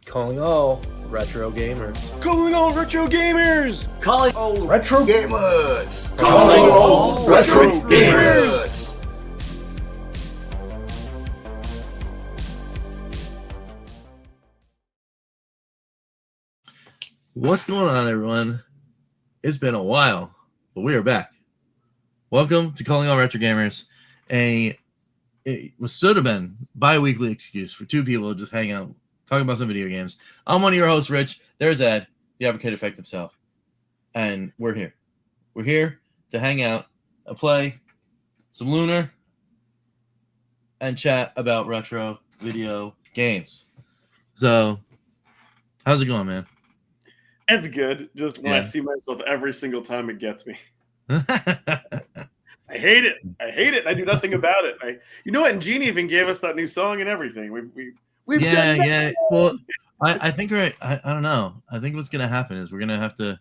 Calling all retro gamers. Calling all retro gamers! Calling all retro gamers! Calling all retro gamers! What's going on, everyone? It's been a while, but we are back. Welcome to Calling All Retro Gamers, it should have been bi-weekly excuse for two people to just hang out, talk about some video games. I'm one of your hosts, Rich. There's Ed, the Evercade Effect himself. And we're here. We're here to hang out and play some Lunar and chat about retro video games. So, how's it going, man? It's good. Just when I see myself every single time, it gets me. I hate it. I do nothing about it. You know what? And Gene even gave us that new song and everything. We've done that. Yeah. Well, I think I don't know. I think what's gonna happen is we're gonna have to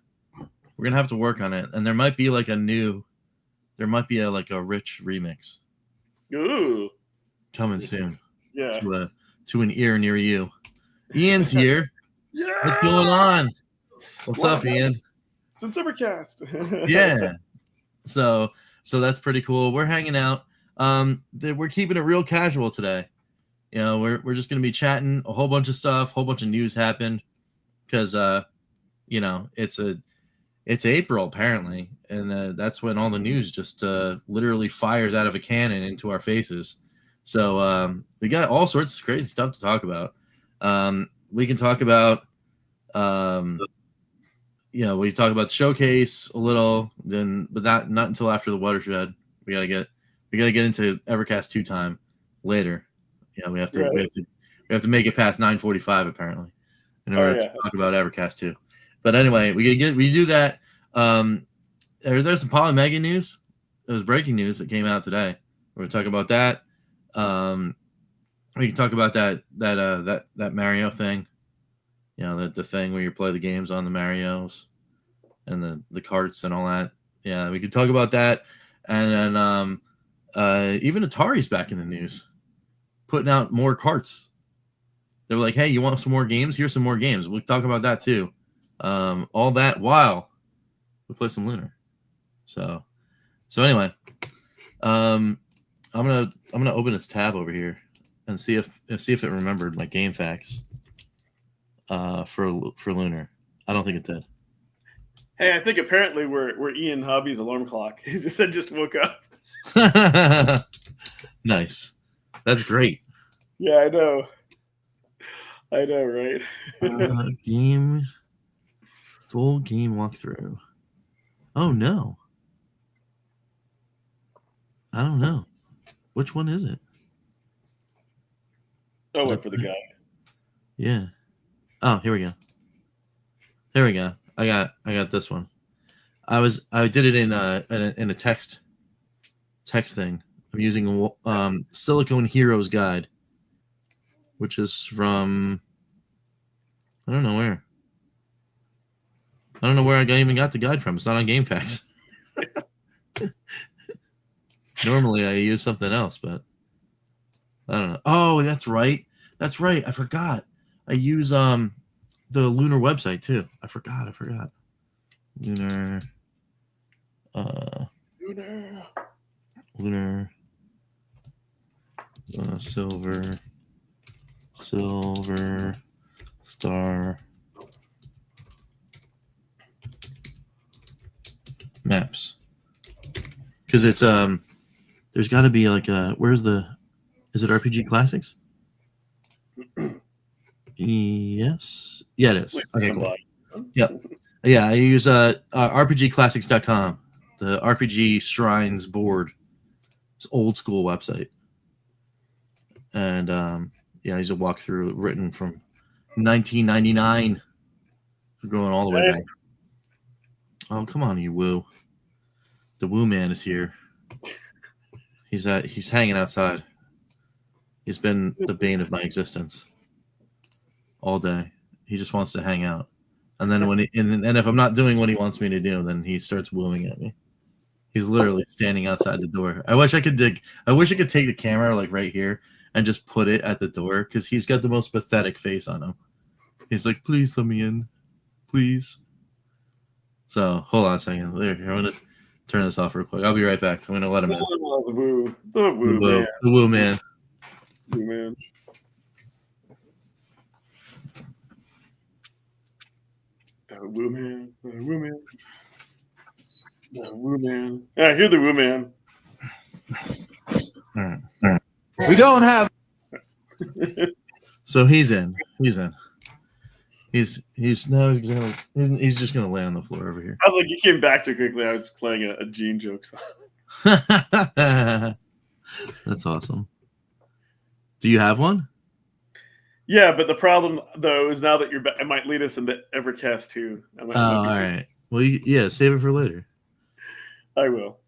work on it, and there might be like a Rich remix. Ooh, coming soon. Yeah, to an ear near you. Ian's here. Yeah. What's going on? What's up, Ian? Since Evercast. Yeah. So that's pretty cool. We're hanging out. We're keeping it real casual today. You know, we're just gonna be chatting a whole bunch of stuff. Whole bunch of news happened because it's April apparently, and that's when all the news just literally fires out of a cannon into our faces. So we got all sorts of crazy stuff to talk about. We can talk about we talk about the showcase a little, but not until after the watershed. We gotta get into Evercast 2 time later. You know, we have to make it past 9:45 apparently in order to talk about Evercast 2. But anyway, we do that. There's some Polymega news. It was breaking news that came out today. We're gonna talk about that. We can talk about that Mario thing. You know, the thing where you play the games on the Marios and the carts and all that. Yeah, we could talk about that. And then even Atari's back in the news, putting out more carts. They were like, hey, you want some more games? Here's some more games. We'll talk about that too. All that while we play some Lunar. So anyway, I'm gonna open this tab over here and see if it remembered my game facts. For Lunar, I don't think it did. Hey, I think apparently we're Ian Hobby's alarm clock. He just said just woke up. Nice, that's great. Yeah, I know, right? Full game walkthrough. Oh no, I don't know. Which one is it? Oh, wait for the guy. Yeah. Oh, here we go. There we go. I got this one. I did it in a text thing. I'm using Silicone Heroes Guide, which is from I don't know where. I don't know where I even got the guide from. It's not on GameFAQs. Normally I use something else, but I don't know. Oh, that's right. I forgot. I use the Lunar website too. I forgot. Lunar silver star maps. Because it's there's got to be like is it RPG Classics? Yes. Yeah, it is. Okay, cool. Yep. Yeah, I use RPGclassics.com, the RPG Shrines board. It's old school website. And I use a walkthrough written from 1999. We're going all the way back. Oh, come on, you Woo. The Woo man is here. He's hanging outside. He's been the bane of my existence all day. He just wants to hang out. And then and if I'm not doing what he wants me to do, then he starts wooing at me. He's literally standing outside the door. I wish I could take the camera like right here and just put it at the door because he's got the most pathetic face on him. He's like, please let me in, please. So hold on a second. There, I'm gonna turn this off real quick. I'll be right back. I'm gonna let him in. Oh, the woo man, The woo man. woo man. The woo man, the woo man, the woo man. Yeah, I hear the woo man. All right. We don't have. So he's in. He's just gonna lay on the floor over here. I was like, you came back too quickly. I was playing a Gene joke. So. That's awesome. Do you have one? Yeah, but the problem though is now that you're back, it might lead us into Evercast 2. All right. Well, yeah, save it for later. I will.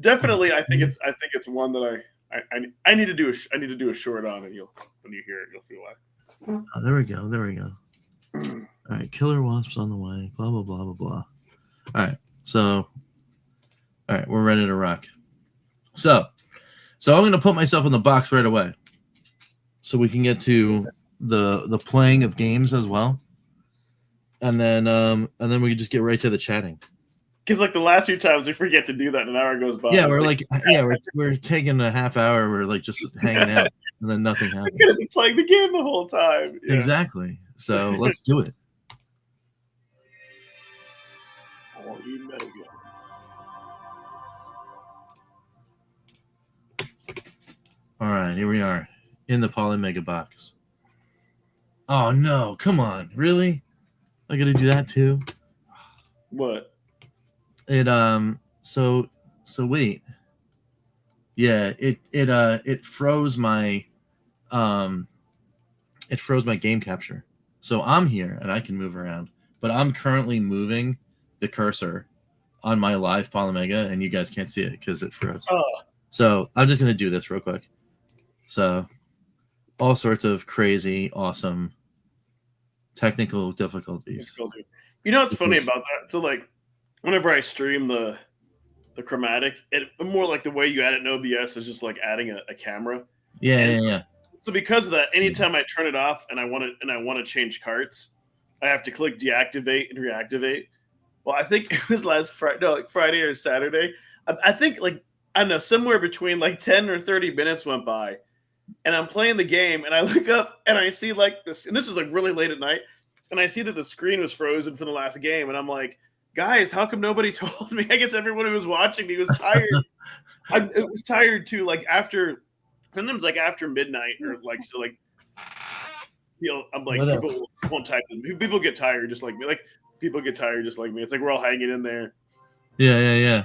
Definitely, I think it's one that I need to do a short on, and when you hear it, you'll feel why. Oh, there we go. All right, killer wasps on the way. Blah blah blah blah blah. All right, all right, we're ready to rock. So I'm gonna put myself in the box right away, so we can get to the playing of games as well, and then we can just get right to the chatting. Because like the last few times we forget to do that, and an hour goes by. Yeah, we're taking a half hour. We're like just hanging out, and then nothing happens. We're gonna be playing the game the whole time. Yeah. Exactly. So let's do it. All right, here we are in the Polymega box. Oh no! Come on, really? I got to do that too. What? It So wait. Yeah, it froze my game capture. So I'm here and I can move around, but I'm currently moving the cursor on my live Polymega, and you guys can't see it because it froze. Oh. So I'm just gonna do this real quick. So all sorts of crazy, awesome technical difficulties. You know what's funny about that? So like, whenever I stream the chromatic, it more like the way you add it in OBS is just like adding a camera. Yeah. So because of that, anytime I turn it off and I want to change carts, I have to click deactivate and reactivate. Well, I think it was Friday or Saturday. I think like I don't know, somewhere between like 10 or 30 minutes went by, and I'm playing the game and I look up and I see like this, and this was like really late at night, and I see that the screen was frozen for the last game, and I'm like, guys, how come nobody told me? I guess everyone who was watching me was tired. It was tired too. Like sometimes like after midnight or like so like I'm like people won't type. People get tired just like me. Like people get tired just like me. It's like we're all hanging in there. Yeah.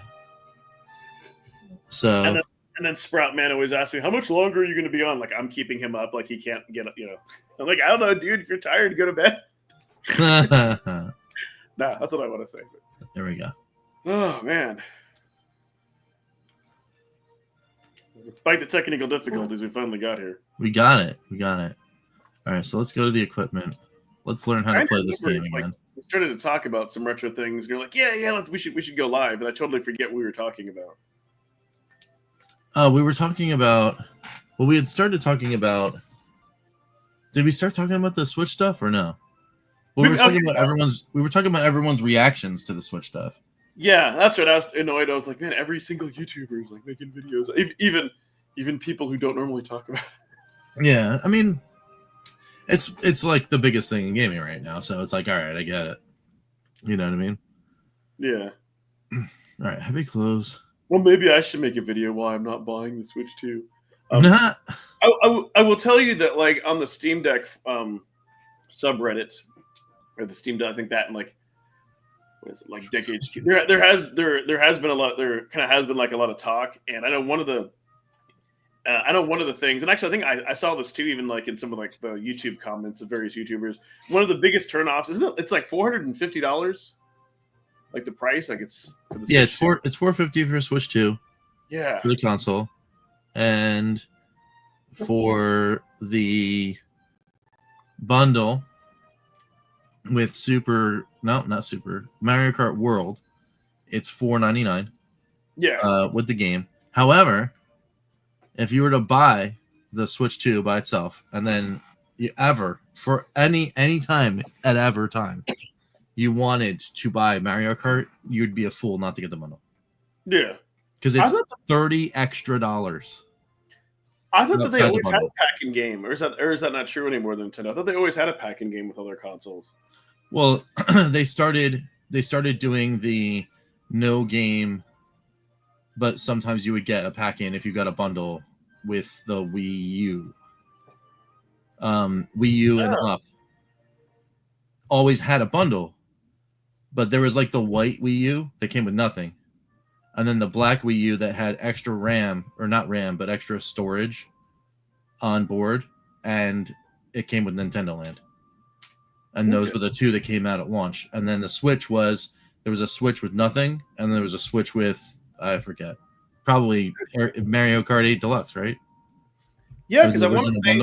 So and then Sprout Man always asks me, how much longer are you going to be on? Like I'm keeping him up. Like he can't get up. I'm like, I don't know, dude. If you're tired, go to bed. Nah, that's what I want to say. There we go. Oh man. Despite the technical difficulties, we finally got here. We got it. All right, so let's go to the equipment. Let's learn how to play this game again. We started to talk about some retro things. You're like, yeah, we should go live, and I totally forget what we were talking about. We were talking about. Well, we had started talking about. Did we start talking about the Switch stuff or no? Well, we were talking about everyone's reactions to the Switch stuff. Yeah, that's what I was annoyed. I was like, man, every single YouTuber is like making videos, even people who don't normally talk about it. Yeah, I mean, it's like the biggest thing in gaming right now, so it's like, all right, I get it. You know what I mean? Yeah. All right, heavy clothes. Well, maybe I should make a video why I'm not buying the Switch 2. I will tell you that, like, on the Steam Deck subreddit, or the Steam Deck, I think that in like, what is it, like decades? There has been a lot of talk, and I know one of the things, and actually I think I saw this too, even like in some of like the YouTube comments of various YouTubers. One of the biggest turnoffs, isn't it? It's like $450, like the price, like it's it's $450 for Switch 2. Yeah, for the console, and for the bundle with Mario Kart World, it's $4.99. Yeah, with the game. However, if you were to buy the Switch 2 by itself and then ever for any time at ever time you wanted to buy Mario Kart, you'd be a fool not to get the bundle. Yeah, Because it's $30 extra. I thought that they always had a pack-in game, or is that not true anymore than Nintendo? I thought they always had a pack-in game with other consoles. Well, they started doing the no game, but sometimes you would get a pack-in if you got a bundle with the Wii U. Wii U and up always had a bundle, but there was like the white Wii U that came with nothing, and then the black Wii U that had extra RAM, or not RAM, but extra storage on board, and it came with Nintendo Land. And those were the two that came out at launch. And then the Switch there was a Switch with nothing, and there was a Switch with, I forget, probably Mario Kart 8 Deluxe, right? Yeah, because I want to say,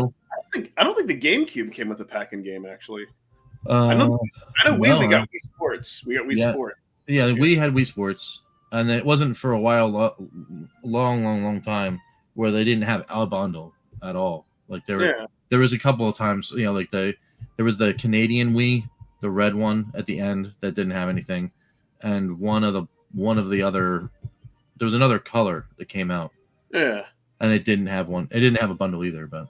I don't think the GameCube came with a pack-in game, actually. I know we got Wii Sports. We got Wii Sports. Yeah, we had Wii Sports, and it wasn't for a while, long time, where they didn't have a bundle at all. Like there was a couple of times, like there was the Canadian Wii, the red one at the end that didn't have anything, and one of the other, there was another color that came out. Yeah. And it didn't have one. It didn't have a bundle either, but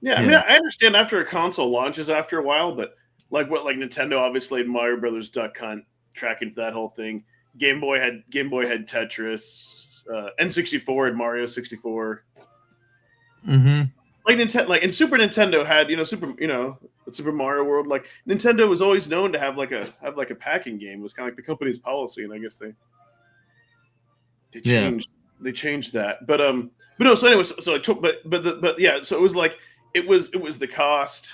I mean, I understand after a console launches after a while, but like Nintendo obviously had Mario Brothers Duck Hunt, tracking that whole thing. Game Boy had Tetris, N64 had Mario 64. Mm-hmm. Like Nintendo, and Super Nintendo had Super Mario World. Like Nintendo was always known to have a packing game. It was kind of like the company's policy, and I guess they changed that. But no. So anyway, so I took, but So it was like it was the cost,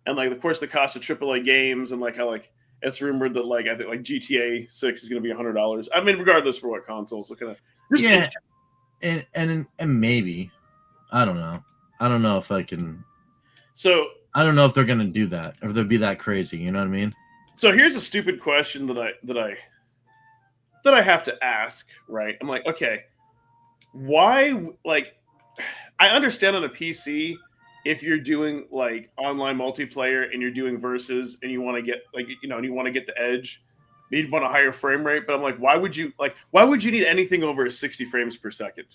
and like of course the cost of AAA games, and like how like it's rumored that like I think like GTA 6 is going to be $100. I mean, regardless for what consoles, what kind of and maybe I don't know. I don't know if I can. So I don't know if they're going to do that, or if they'd be that crazy. You know what I mean? So here's a stupid question that I have to ask. Right? I'm like, okay, why? Like, I understand on a PC if you're doing like online multiplayer and you're doing versus and you want to get and you want to get the edge, you'd want a higher frame rate. But I'm like, why would you need anything over 60 frames per second?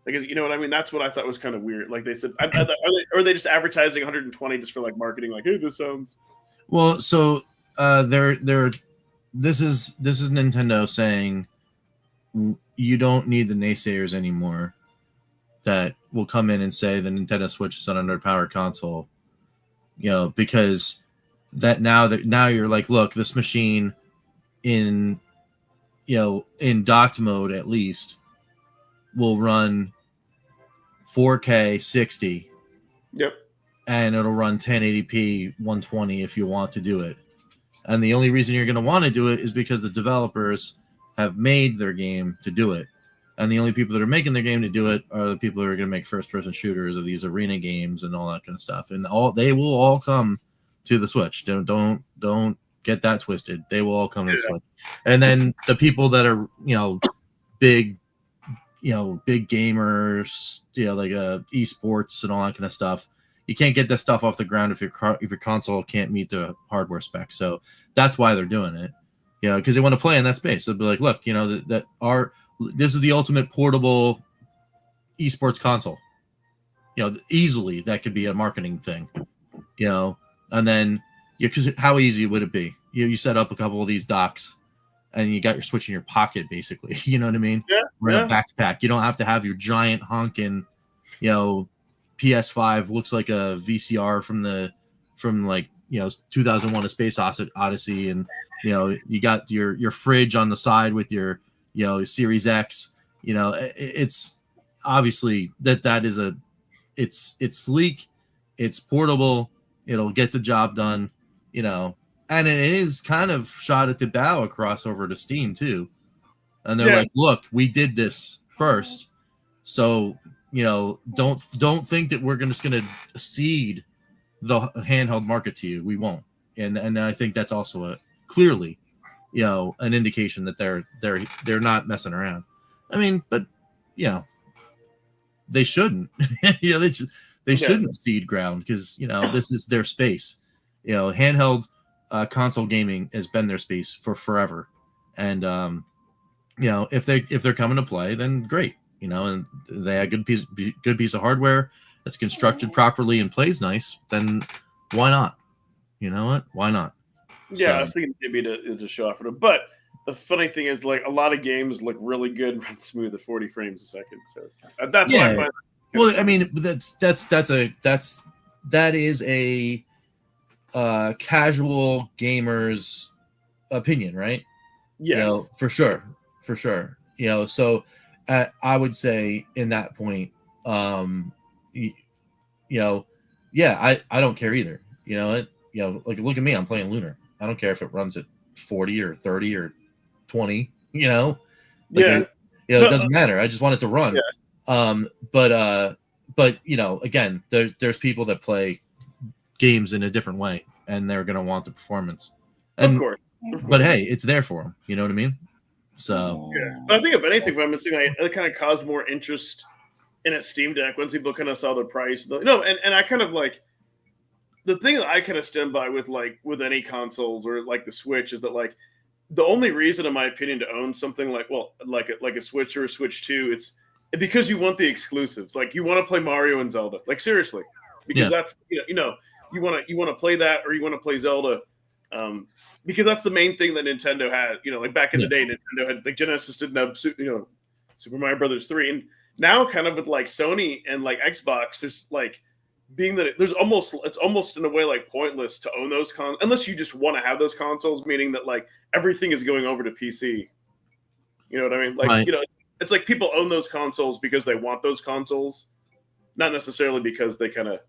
Like, you know what I mean? That's what I thought was kind of weird. Like they said, are they just advertising 120 just for like marketing? Like, hey, this sounds. Well, so this is Nintendo saying you don't need the naysayers anymore that will come in and say the Nintendo Switch is an underpowered console, because now you're like, look, this machine in docked mode at least will run 4K 60. Yep. And it'll run 1080p 120 if you want to do it. And the only reason you're going to want to do it is because the developers have made their game to do it. And the only people that are making their game to do it are the people who are going to make first-person shooters or these arena games and all that kind of stuff. And they will all come to the Switch. Don't get that twisted. They will all come to the Switch. And then the people that are, big gamers, like esports and all that kind of stuff, you can't get that stuff off the ground if your console can't meet the hardware specs. So that's why they're doing it, because they want to play in that space. They'll be like, look, this is the ultimate portable esports console. Easily that could be a marketing thing, and then because how easy would it be? You set up a couple of these docks and you got your Switch in your pocket, basically. You know what I mean? Yeah. Or in a backpack. You don't have to have your giant honking, PS5 looks like a VCR from 2001: A Space Odyssey, and you got your fridge on the side with your Series X. It's obviously that is it's sleek, it's portable, it'll get the job done, and it is kind of shot at the bow across over to Steam too. And they're like, look, we did this first. So, don't think that we're just going to cede the handheld market to you. We won't. And I think that's also clearly, an indication that they're not messing around. I mean, but they shouldn't. they shouldn't cede ground because this is their space. Handheld console gaming has been their space for forever, and if they're coming to play, then great. And they have good piece of hardware that's constructed properly and plays nice. Then why not? You know what? Why not? Yeah, I was thinking maybe to show off for them. But the funny thing is, like, a lot of games look really good, run smooth at 40 frames a second. So that's why I find. Well, I mean, that is a casual gamer's opinion, right? Yes, for sure. So I would say in that point, yeah, I don't care either. Like look at me, I'm playing Lunar. I don't care if it runs at 40 or 30 or 20. It doesn't matter. I just want it to run. Yeah. But again, there's people that play games in a different way, and they're gonna want the performance. And, of course. But hey, it's there for them. You know what I mean? So yeah. But I think if anything, what I'm missing, it kind of caused more interest in a Steam Deck once people kind of saw the price. And I kind of like the thing that I kind of stand by with any consoles or like the Switch is that like the only reason, in my opinion, to own something like a Switch or a Switch 2, it's because you want the exclusives. Like you want to play Mario and Zelda. Like seriously, because that's you want to play that or you want to play Zelda. Because that's the main thing that Nintendo had. Like back in the day, Nintendo had like Genesis didn't have Super Mario Brothers 3, and now kind of with like Sony and like Xbox, there's like being that it's almost in a way like pointless to own those unless you just want to have those consoles, meaning that like everything is going over to PC. You know what I mean? Like right. It's like people own those consoles because they want those consoles, not necessarily because they kind of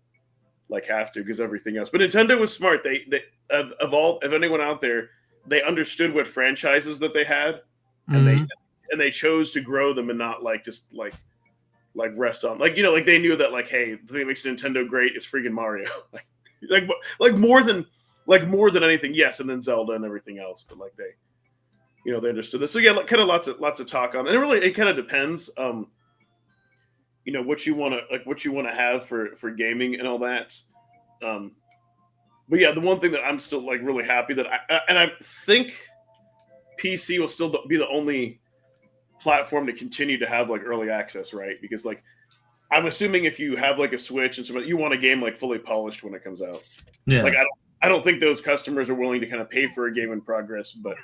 like have to because everything else. But Nintendo was smart. They of anyone out there, they understood what franchises that they had, and they chose to grow them and not like just like rest on like they knew that like, hey, the thing that makes Nintendo great is freaking Mario, like more than anything. Yes, and then Zelda and everything else, but like they understood this. So yeah, kind of lots of talk on, and it kind of depends. What you want to have for gaming and all that. But yeah, the one thing that I'm still like really happy that I think PC will still be the only platform to continue to have like early access, right? Because like I'm assuming if you have like a Switch and something, you want a game like fully polished when it comes out. Yeah. Like I don't think those customers are willing to kind of pay for a game in progress, but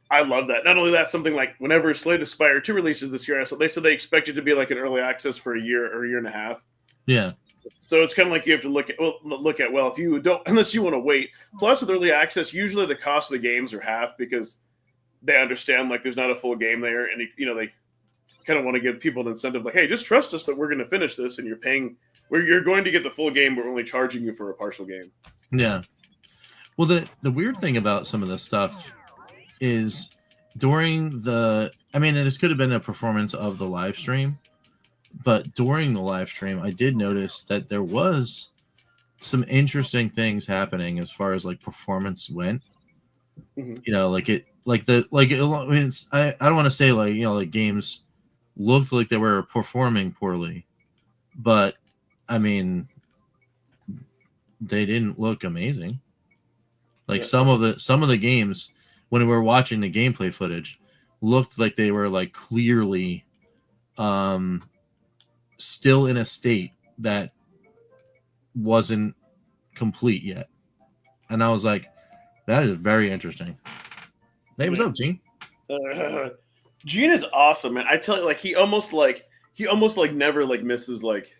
I love that. Not only that, something like whenever Slay the Spire 2 releases this year, they said they expect it to be like an early access for a year or a year and a half. Yeah. So it's kind of like you have to look at if you don't, unless you want to wait. Plus with early access, usually the cost of the games are half because they understand like there's not a full game there, and they kind of want to give people an incentive like, hey, just trust us that we're going to finish this, and you're going to get the full game, but we're only charging you for a partial game. Yeah. Well, the weird thing about some of this stuff is during this could have been a performance of the live stream, but during the live stream, I did notice that there was some interesting things happening as far as like performance went. Mm-hmm. I don't want to say like games looked like they were performing poorly, but I mean, they didn't look amazing. Like some of the games, when we were watching the gameplay footage, looked like they were like clearly still in a state that wasn't complete yet. And I was like, that is very interesting. Hey, what's up, Gene? Gene is awesome, man. I tell you, like he almost never like misses like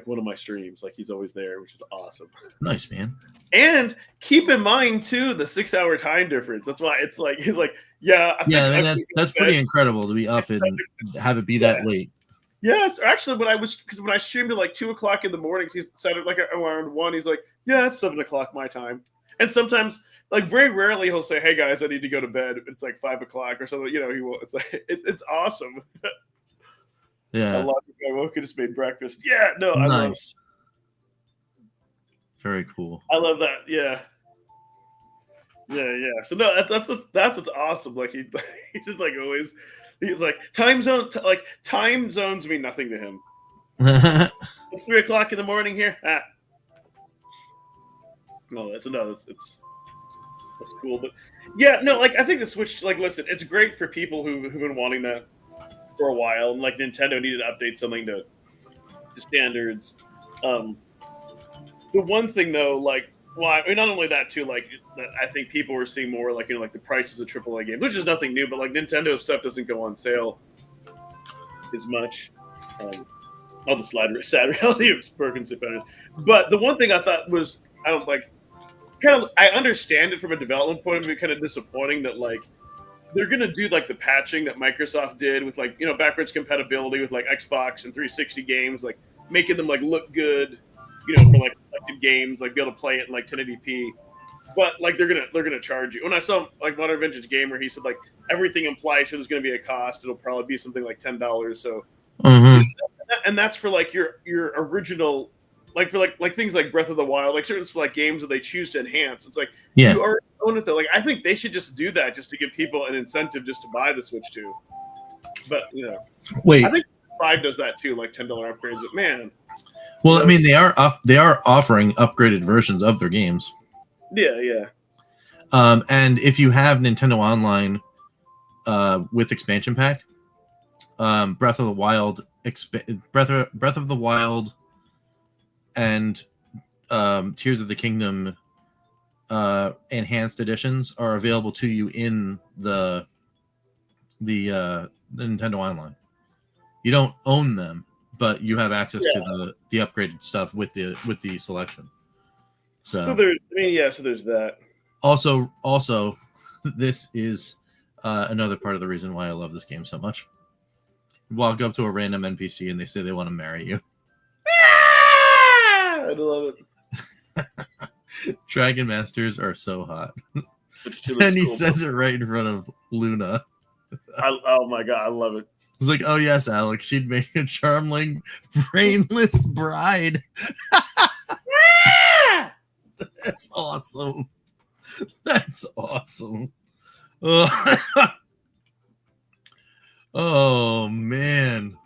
one of my streams. Like he's always there, which is awesome. Nice, man. And keep in mind too the 6-hour time difference. That's why it's like he's like, that's pretty incredible to be up and have it be that late. Yes, actually, when I streamed at like 2:00 in the morning, he started like around 1. He's like, yeah, it's 7:00 my time. And sometimes, like very rarely, he'll say, "Hey guys, I need to go to bed." It's like 5:00 or something. He will. It's like it's awesome. Yeah. I love it. I woke and just made breakfast. Yeah, no, nice. I love it. Very cool. I love that. Yeah. So no, that's what's awesome. Like he's just like always. He's like time zones mean nothing to him. It's 3 o'clock in the morning here. Ah. No, that's cool. But yeah, no, like I think the Switch, like, listen, it's great for people who've been wanting that for a while, and like Nintendo needed to update something to standards. Um, the one thing though, like, well, I mean, not only that too, like, that I think people were seeing more, like, like the prices of AAA games, which is nothing new, but like Nintendo stuff doesn't go on sale as much. All the sad reality of Perkins better. But the one thing I thought was, I don't like, I understand it from a development point of view, kind of disappointing that like they're gonna do like the patching that Microsoft did with like backwards compatibility with like Xbox and 360 games, like making them like look good, for like selected games, like be able to play it in like 1080p. But like they're gonna charge you. When I saw like Modern Vintage Gamer, he said like everything implies there's gonna be a cost. It'll probably be something like $10. So, and that's for like your original, like for like things like Breath of the Wild, like certain select games that they choose to enhance. It's like you already own it though. Like I think they should just do that just to give people an incentive just to buy the Switch 2. But wait, I think 5 does that too, like $10 upgrades. But man, well, I mean they are offering upgraded versions of their games. Yeah. And if you have Nintendo Online with expansion pack, Breath of the Wild, Breath of the Wild, and Tears of the Kingdom enhanced editions are available to you in the Nintendo Online. You don't own them, but you have access to the upgraded stuff with the selection. So there's that. Also, this is another part of the reason why I love this game so much. You walk up to a random NPC and they say they want to marry you. I love it. Dragon Masters are so hot. And he says it right in front of Luna. Oh my god, I love it. It's like, oh yes, Alex, she'd make a charming, brainless bride. That's awesome. That's awesome. Oh man.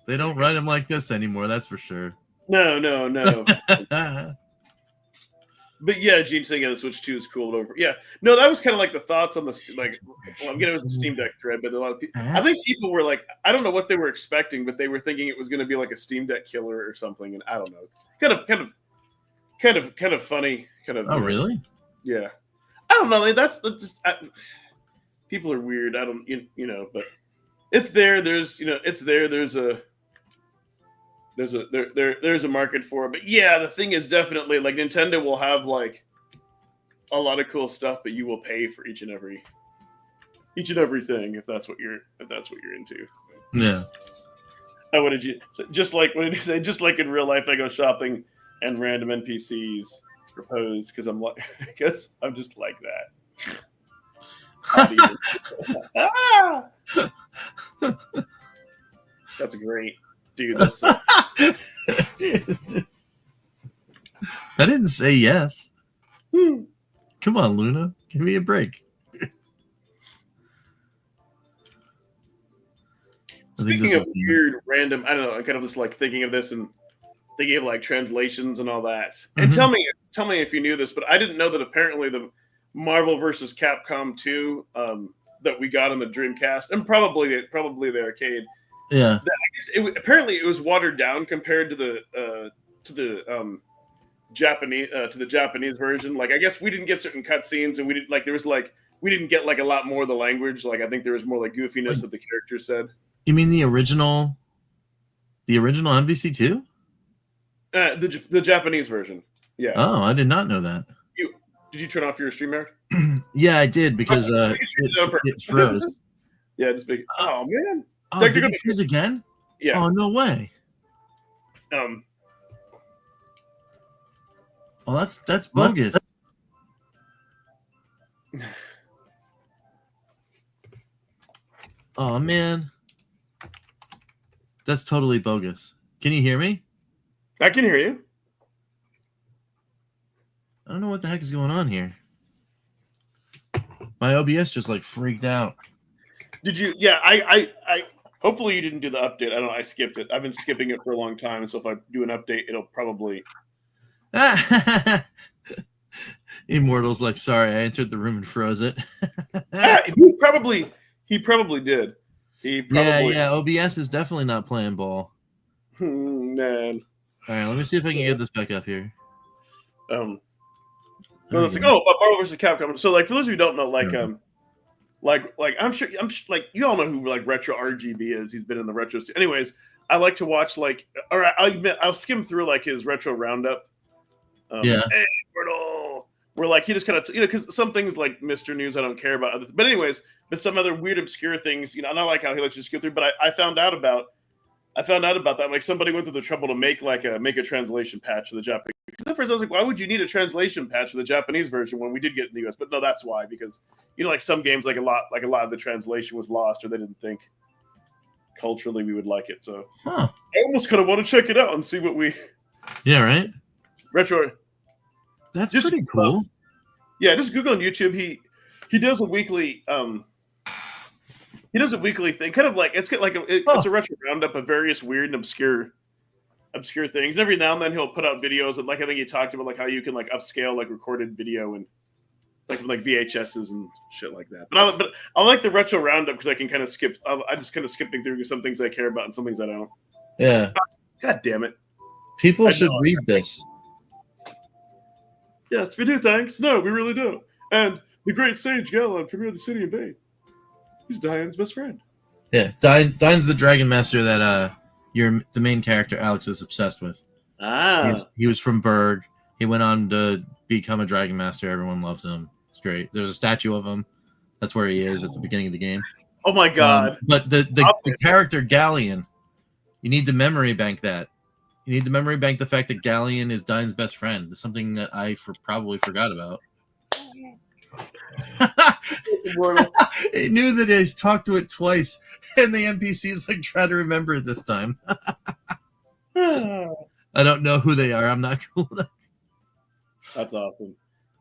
They don't write them like this anymore, that's for sure. No. But yeah, Gene saying the Switch 2 is cool. Over. Yeah, no, that was kind of like the thoughts on the like. Well, I'm getting with the Steam Deck thread, but a lot of people. I think people were like, I don't know what they were expecting, but they were thinking it was going to be like a Steam Deck killer or something, and I don't know. Kind of funny. Oh, really? Yeah, I don't know. That's just people are weird. I don't, but it's there. There's, it's there. There's a market for it. But yeah, the thing is definitely like Nintendo will have like a lot of cool stuff, but you will pay for each and everything if that's what you're into. Yeah. Oh, what did you just like? What did you say? Just like in real life, I go shopping and random NPCs propose because I'm just like that. That's great. Dude, that's I didn't say yes. Come on, Luna. Give me a break. Speaking of weird, random, I don't know, I kind of just like thinking of this and thinking of like translations and all that. And tell me if you knew this, but I didn't know that apparently the Marvel vs. Capcom 2 that we got on the Dreamcast and probably the arcade. Yeah. Apparently it was watered down compared to the Japanese version. Like I guess we didn't get certain cutscenes, and we didn't get like a lot more of the language. Like I think there was more like goofiness that the characters said. You mean the original MVC2? The Japanese version. Yeah. Oh, I did not know that. Did you turn off your stream, Eric? Yeah, I did because it froze. Yeah, just big. Oh man. Oh, did it freeze again? Yeah. Oh, no way. Oh, that's bogus. Oh man, that's totally bogus. Can you hear me? I can hear you. I don't know what the heck is going on here. My OBS just like freaked out. Did you? Yeah, I Hopefully you didn't do the update. I don't know. I skipped it. I've been skipping it for a long time, so if I do an update, it'll probably. Immortal's like, sorry, I entered the room and froze it. He probably did. He probably. Yeah. OBS is definitely not playing ball. Man. All right, let me see if I can get this back up here. No, it's like, Marvel vs. Capcom. So, like, for those of you who don't know, like I'm sure, like, you all know who like Retro RGB is. He's been in the retro. Anyways, I like to watch I'll skim through like his retro roundup. Hey, Immortal. Where like he just kind of because some things like Mr. News I don't care about, but anyways, but some other weird obscure things, and I like how he lets you just go through. But I found out about that. Like somebody went through the trouble to make a translation patch for the Japanese. Because at first I was like, why would you need a translation patch for the Japanese version when we did get in the US? But no, that's why, because like some games like a lot of the translation was lost or they didn't think culturally we would like it. So I almost kind of want to check it out and see what we. Yeah, right. Retro. That's just pretty cool. Yeah, just Google on YouTube. He does a weekly thing, kind of like it's a retro roundup of various weird and obscure things. And every now and then he'll put out videos, and like I think he talked about like how you can like upscale like recorded video and like VHSs and shit like that. But I like the retro roundup because I can kind of skip. I just kind of skipping through some things I care about and some things I don't. Yeah. God damn it. People should read this. Yes, we do, thanks. No, we really don't. And the great Sage Galan, Premier of the City of Bay. He's Diane's best friend. Yeah, Diane's the Dragon Master that the main character, Alex, is obsessed with. He was from Berg. He went on to become a Dragon Master. Everyone loves him. It's great. There's a statue of him. That's where he is at the beginning of the game. Oh my god. But the character Galleon, you need to memory bank that. You need to memory bank the fact that Galleon is Diane's best friend. It's something that I probably forgot about. He knew that he's talked to it twice, and the NPCs like try to remember it this time. I don't know who they are. I'm not cool. That's awesome.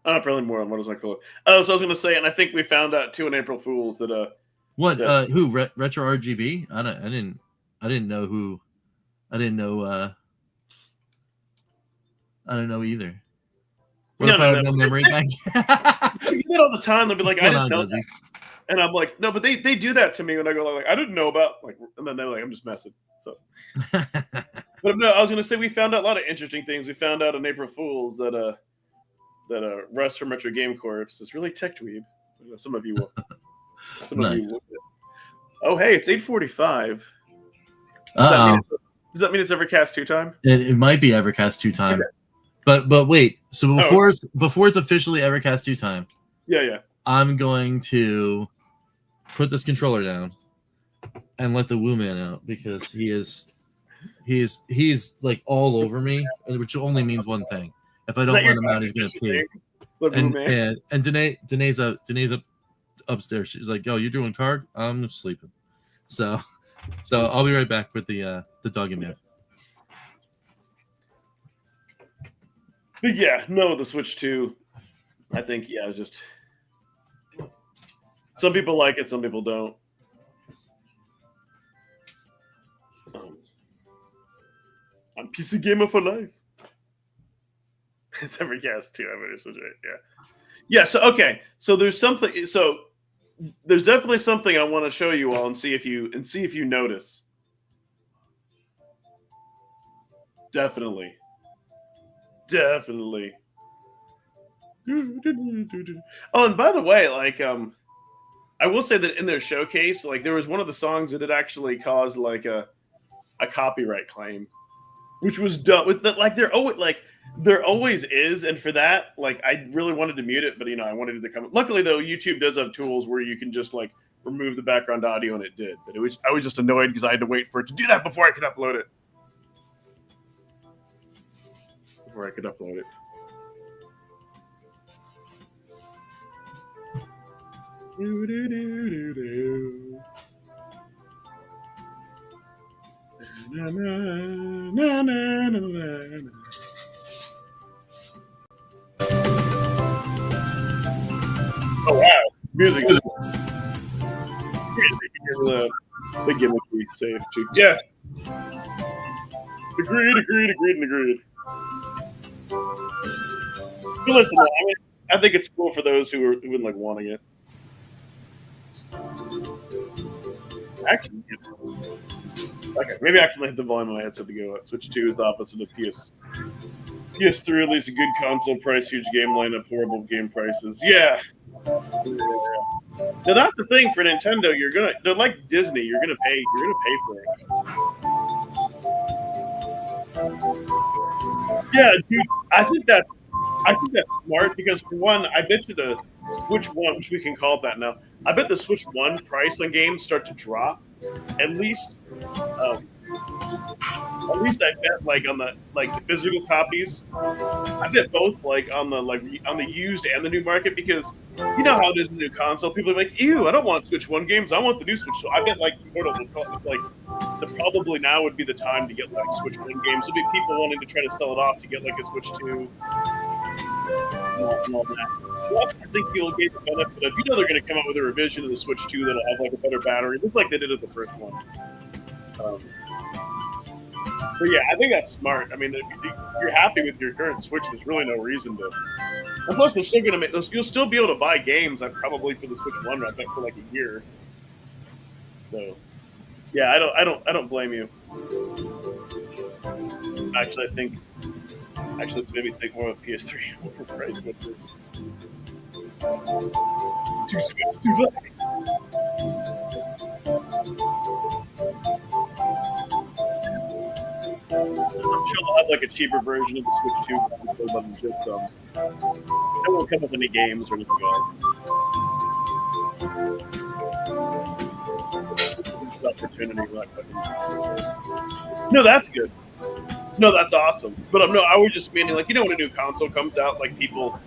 I'm not really more on what is my cool. Oh, so I was gonna say, and I think we found out too in April Fools that what who Retro RGB? I didn't know who. I didn't know. I don't know either. What if I have no memory bank? You get all the time. They'll be like, I didn't know that. And I'm like, no, but they do that to me when I go like, I didn't know about like, and then they're like, I'm just messing. So, but no, I was gonna say we found out a lot of interesting things. We found out in April Fools that Russ from Retro Game Corps is really tech dweeb. Some of you will. Of you will. Oh, hey, it's 8:45. Does that mean it's Evercast 2 time? It might be Evercast 2 time. Okay. But wait, so before it's officially Evercast 2 time. Yeah. I'm going to put this controller down and let the Woo Man out because he's like all over me, which only means one thing. If I don't let him out, he's gonna pee. And Danae's up upstairs. She's like, "Yo, you're doing card? I'm sleeping." So I'll be right back with the doggy man. But yeah, no, the Switch 2, I think, it's just some people like it, some people don't. I'm PC gamer for life. It's Evercast 2. I'm gonna switch it. Yeah. So okay. So there's something. So there's definitely something I want to show you all and see if you notice. Definitely. Oh, and by the way, like I will say that in their showcase, like there was one of the songs that had actually caused like a copyright claim, which was done with that. Like there always is, and for that, like I really wanted to mute it, but I wanted it to come. Luckily, though, YouTube does have tools where you can just like remove the background audio, and it did. But I was just annoyed because I had to wait for it to do that before I could upload it. Oh wow, music. The gimmicky. be safe too. Yeah. Agreed. But listen, I mean, I think it's cool for those who wouldn't like wanting it. Actually, okay, maybe I actually hit the volume on my headset to go up. Switch 2 is the opposite of PS3 released a good console price, huge game lineup, horrible game prices. Yeah. Now that's the thing for Nintendo. They're like Disney. You're gonna pay for it. Yeah, dude. I think that's smart because for one, I bet you the Switch One, which we can call it that now. I bet the Switch One price on games start to drop. At least, I bet like on the physical copies. I bet both like on the used and the new market because you know how it is in the new console. People are like, "Ew, I don't want Switch One games. I want the new Switch." So I bet like the probably now would be the time to get like Switch One games. There'll be people wanting to try to sell it off to get like a Switch Two and all that. Plus, I think you'll get the benefit of they're going to come out with a revision of the Switch Two that'll have like a better battery, just like they did with the first one. But yeah, I think that's smart. I mean, if you're happy with your current Switch, there's really no reason to. And plus, they're still going to make those. You'll still be able to buy games, probably for the Switch One, I bet for like a year. So, yeah, I don't blame you. Actually, it's made me think more of PS3 overpriced. Too Switch, too black. I'm sure they'll have like a cheaper version of the Switch 2 instead of just it won't come with any games or anything else. Opportunity. No, that's good. No, that's awesome. But no, I was just meaning like when a new console comes out, like people,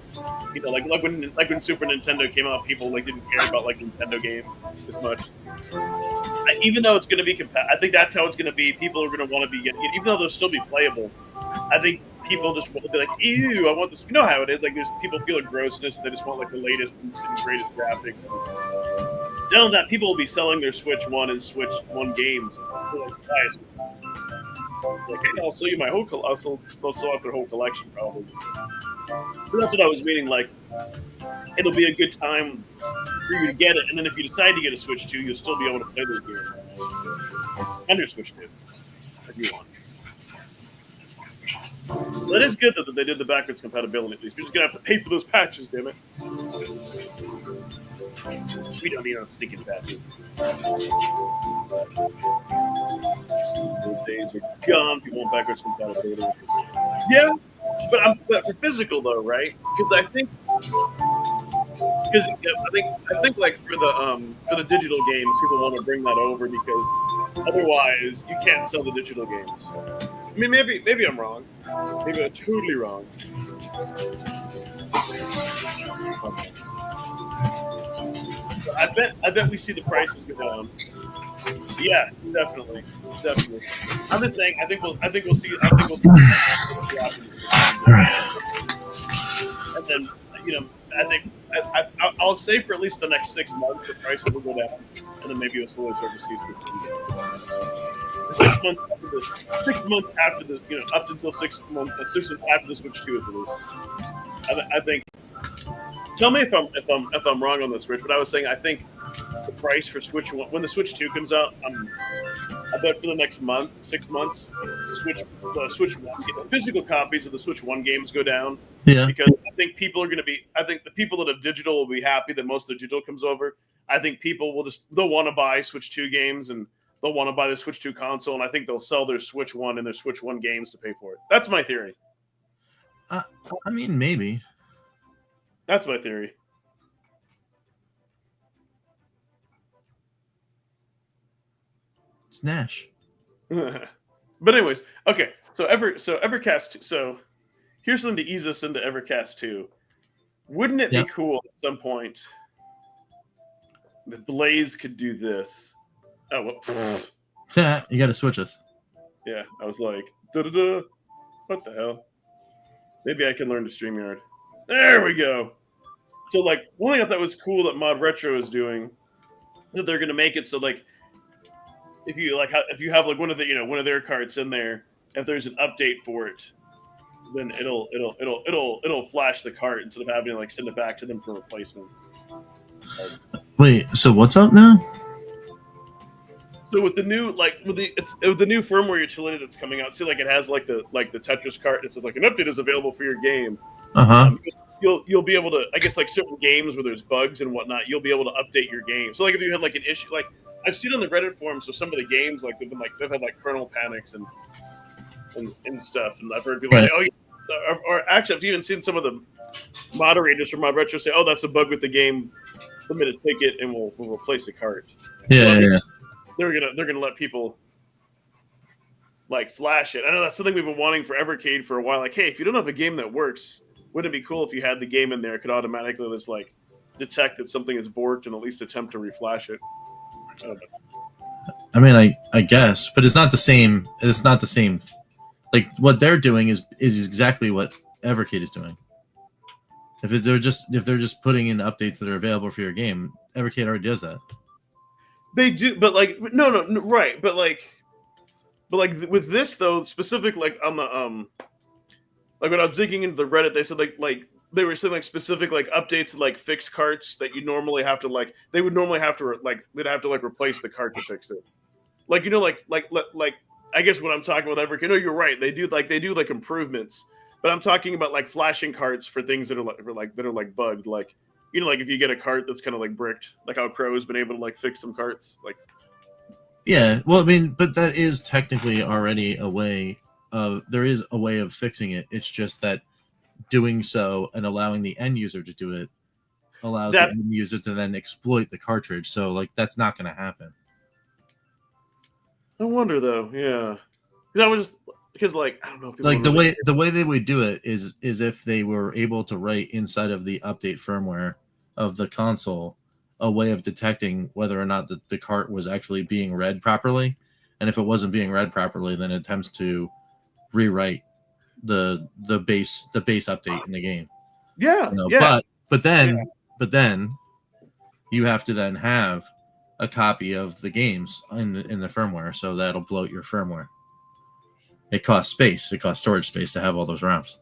like when Super Nintendo came out, people like didn't care about like Nintendo games as much. Even though it's going to be I think that's how it's going to be. People are going to want to be getting it, even though they'll still be playable. I think people just will be like, "Ew, I want this." You know how it is. Like, there's people feel a grossness. They just want like the latest and greatest graphics. Now that people will be selling their Switch One and Switch One games, like, hey, I'll sell you my whole. They'll sell out their whole collection probably. So that's what I was meaning. Like, it'll be a good time for you to get it, and then if you decide to get a Switch 2, you'll still be able to play those games. And your Switch 2, if you want. That is good that they did the backwards compatibility at least. You're just going to have to pay for those patches, damn it. We don't need no stinking patches. Those days are gone. People want backwards compatibility. Yeah, but for physical though, right? Because I think like for the digital games, people want to bring that over because otherwise you can't sell the digital games. I mean, maybe I'm wrong. Maybe I'm totally wrong. I bet we see the prices go down. Yeah, definitely. I'm just saying. I think we'll see. All right. And then I think I'll say for at least the next 6 months the prices will go down, and then maybe you'll slowly start to see some. 6 months after the up until 6 months after the Switch 2 is released. I think. Tell me if I'm wrong on this, Rich. But I was saying I think the price for Switch 1 when the Switch 2 comes out, I bet for the next 6 months, the Switch 1 physical copies of the Switch 1 games go down. Yeah. Because I think people are going to be. I think the people that have digital will be happy that most of the digital comes over. I think people they'll want to buy Switch 2 games and they'll want to buy the Switch 2 console, and I think they'll sell their Switch 1 and their Switch 1 games to pay for it. That's my theory. I mean, maybe. That's my theory. It's Nash. But anyways, okay. So Evercast. So here's something to ease us into Evercast 2. Wouldn't it be cool at some point that Blaze could do this? Oh, well, You got to switch us. Yeah, I was like, da-da-da. What the hell? Maybe I can learn to StreamYard. There we go. So, like, one thing I thought was cool that Mod Retro is doing, that they're going to make it so, like, if you have like one of their carts in there, if there's an update for it, then it'll flash the cart instead of having to like send it back to them for replacement. Wait, so what's up now? So with the new with the new firmware utility that's coming out, see like it has like the Tetris cart. It says like an update is available for your game. You'll be able to, I guess, like certain games where there's bugs and whatnot, you'll be able to update your game. So like if you had like an issue, like I've seen on the Reddit forums, so some of the games like they've had like kernel panics and stuff, and I've heard people say, oh, yeah. Or actually I've even seen some of the moderators from Mod Retro say, oh, that's a bug with the game. Submit a ticket and we'll replace the cart. Yeah. They're gonna let people like flash it. I know that's something we've been wanting for Evercade for a while. Like, hey, if you don't have a game that works, wouldn't it be cool if you had the game in there? It could automatically just like detect that something is borked and at least attempt to reflash it. I mean, I guess, but it's not the same. It's not the same. Like what they're doing is exactly what Evercade is doing. If they're just putting in updates that are available for your game, Evercade already does that. They do, but like no, right, but like with this though, specific like on the like when I was digging into the Reddit, they said like they were saying like specific like updates to like fix carts that you normally have to like they would normally have to they'd have to like replace the cart to fix it. Like like I guess when I'm talking about Evercade, no, you're right. They do like improvements, but I'm talking about like flashing carts for things that are bugged, like. You know, like if you get a cart that's kind of like bricked, like how Crow's been able to like fix some carts, like. Yeah, well, I mean, but that is technically already a way of there is a way of fixing it. It's just that doing so and allowing the end user to do it allows the end user to then exploit the cartridge. So, like, that's not going to happen. I wonder though, yeah, that was just because, like, I don't know. Like the way they would do it is if they were able to write inside of the update firmware of the console a way of detecting whether or not the cart was actually being read properly, and if it wasn't being read properly, then it attempts to rewrite the base update in the game. Yeah, you know? Yeah. But then you have to then have a copy of the games in the firmware, so that'll bloat your firmware. It costs space. It costs storage space to have all those ROMs.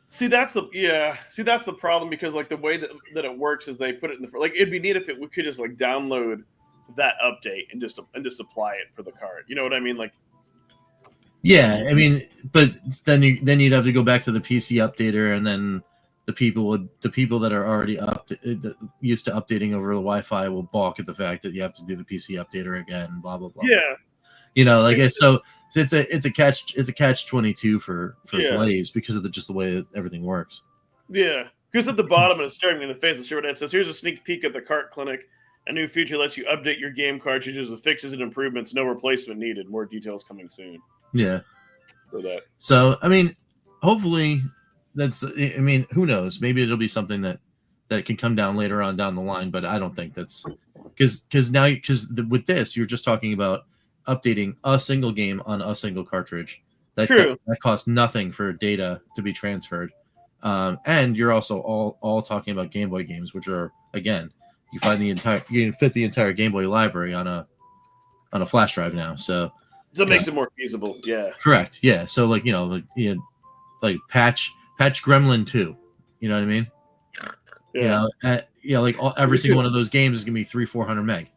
See, that's the problem, because like the way that it works is they put it in the, like, it'd be neat if we could just like download that update and just apply it for the card. You know what I mean? Like, yeah, I mean, but then you'd have to go back to the PC updater, and then the people that are already used to updating over the Wi-Fi will balk at the fact that you have to do the PC updater again. Blah blah blah. Yeah, you know, like it's a catch 22 for Blaze because of just the way that everything works. Yeah, because at the bottom it's staring me in the face. Let's see what it says. Here's a sneak peek at the cart clinic. A new feature lets you update your game cartridges with fixes and improvements. No replacement needed. More details coming soon. Yeah. For that. So I mean, hopefully that's. I mean, who knows? Maybe it'll be something that can come down later on down the line. But I don't think that's because with this you're just talking about updating a single game on a single cartridge. That costs nothing for data to be transferred, and you're also all talking about Game Boy games, which are, again, you can fit the entire Game Boy library on a flash drive now. So that makes it more feasible. Yeah. Correct. Yeah. So like patch Gremlin 2. You know what I mean? Yeah. Every single one of those games is gonna be 300-400 meg.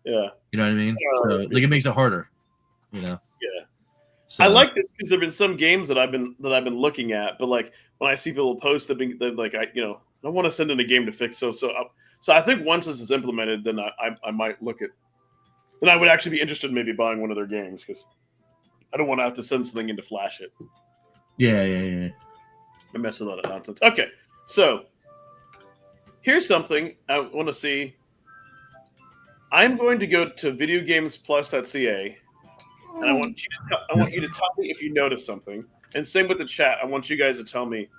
Yeah. You know what I mean? So it makes it harder. You know. Yeah. So, I like this because there've been some games that I've been looking at, but like when I see people post that, like I want to send in a game to fix. So I think once this is implemented, then I might look at. Then I would actually be interested in maybe buying one of their games, because I don't want to have to send something in to flash it. Yeah. I mess with a lot of nonsense. Okay, so here's something I want to see. I'm going to go to videogamesplus.ca, and I want you to tell me if you notice something. And same with the chat. I want you guys to tell me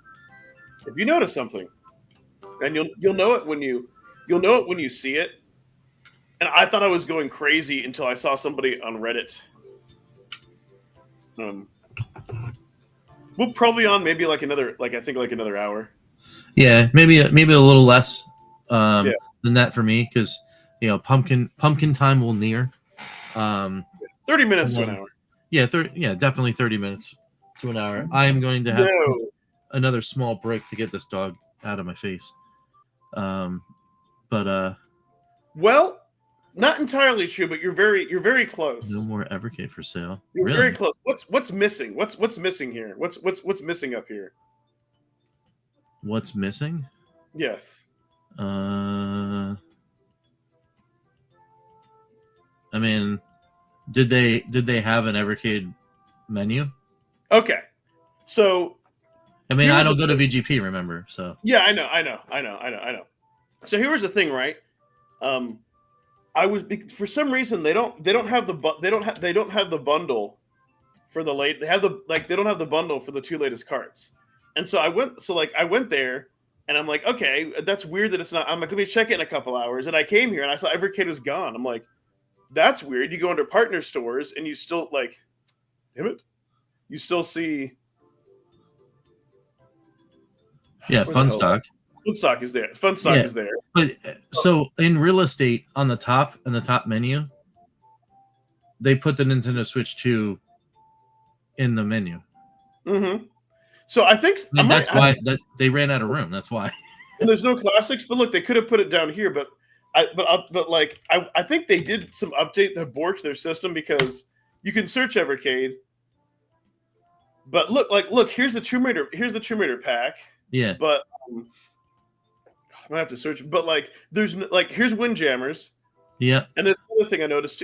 if you notice something, and you'll know it when you see it. And I thought I was going crazy until I saw somebody on Reddit. We'll probably on maybe another hour. Yeah, maybe a little less than that for me, because pumpkin time will near. 30 30 minutes to an hour. Yeah, definitely 30 minutes to an hour. I am going to have to take another small break to get this dog out of my face. Well, not entirely true, but you're very close. No more Evercade for sale. You're really? very close. What's missing? What's missing here? What's missing up here? What's missing? Yes. I mean, did they have an Evercade menu? Okay. So I mean, I don't go to VGP, remember? So yeah, I know. So here was the thing, right? For some reason they don't have the bundle for the late. They don't have the bundle for the 2 latest carts. And so I went there and I'm like, okay, that's weird that it's not. I'm like, let me check it in a couple hours. And I came here and I saw Evercade was gone. I'm like, that's weird. You go into partner stores and you still damn it, you still see. Yeah, Fun Stock. Fun Stock is there. Fun Stock is there. But so in real estate on the top menu, they put the Nintendo Switch 2 in the menu. Mm-hmm. So I think that's why they ran out of room. That's why. And there's no classics, but look, they could have put it down here. But I think they did some update that borked their system because you can search Evercade. But look, here's the Tomb Raider pack. Yeah. But I'm gonna have to search. But here's Windjammers. Yeah. And there's another thing I noticed.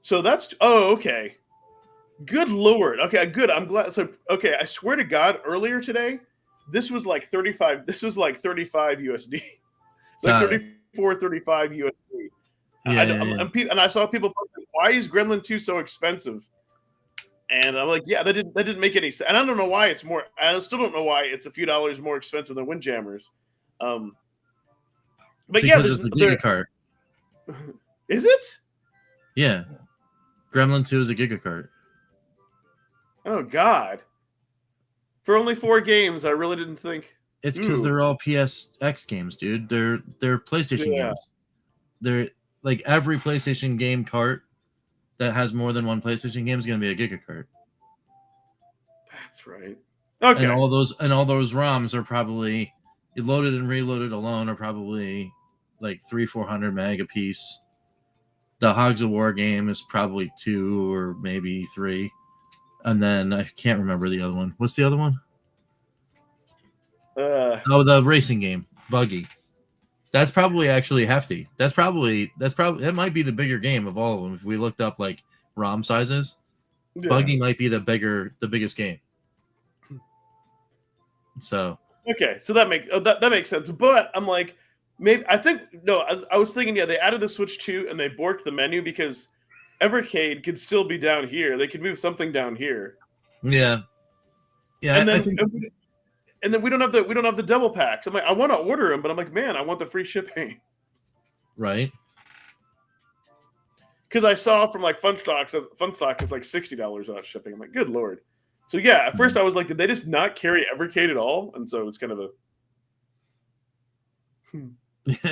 So that's okay. Good Lord. Okay, good. I'm glad. So okay, I swear to God, earlier today, this was like 35. This was like 35 USD. It's like 34, 35 USD. And I saw people posting, why is Gremlin 2 so expensive? And I'm like, yeah, that didn't make any sense. And I don't know why it's more. I still don't know why it's a few dollars more expensive than Windjammers. But because it's a gigacart. Is it? Yeah, Gremlin 2 is a gigacart. Oh God! For only 4 games, I really didn't think. It's because they're all PSX games, dude. They're PlayStation games. They're like every PlayStation game cart that has more than one PlayStation game is going to be a gigacart. That's right. Okay. And all those ROMs are probably loaded and reloaded alone are probably like 300-400 meg a piece. The Hogs of War game is probably 2 or maybe 3. And then I can't remember the other one. What's the other one? The racing game, Buggy. That's probably actually hefty. That might be the bigger game of all of them. If we looked up like ROM sizes, Buggy might be the biggest game. So okay, so that makes sense. But I'm like, maybe I was thinking, they added the Switch 2 and they borked the menu because Evercade could still be down here. They could move something down here. Yeah. And then we don't have the double packs. I'm like, I want to order them, but I'm like, man, I want the free shipping. Right. Because I saw from like Fun Stock, it's like $60 on shipping. I'm like, good Lord. So yeah, at first I was like, did they just not carry Evercade at all? And so it's kind of a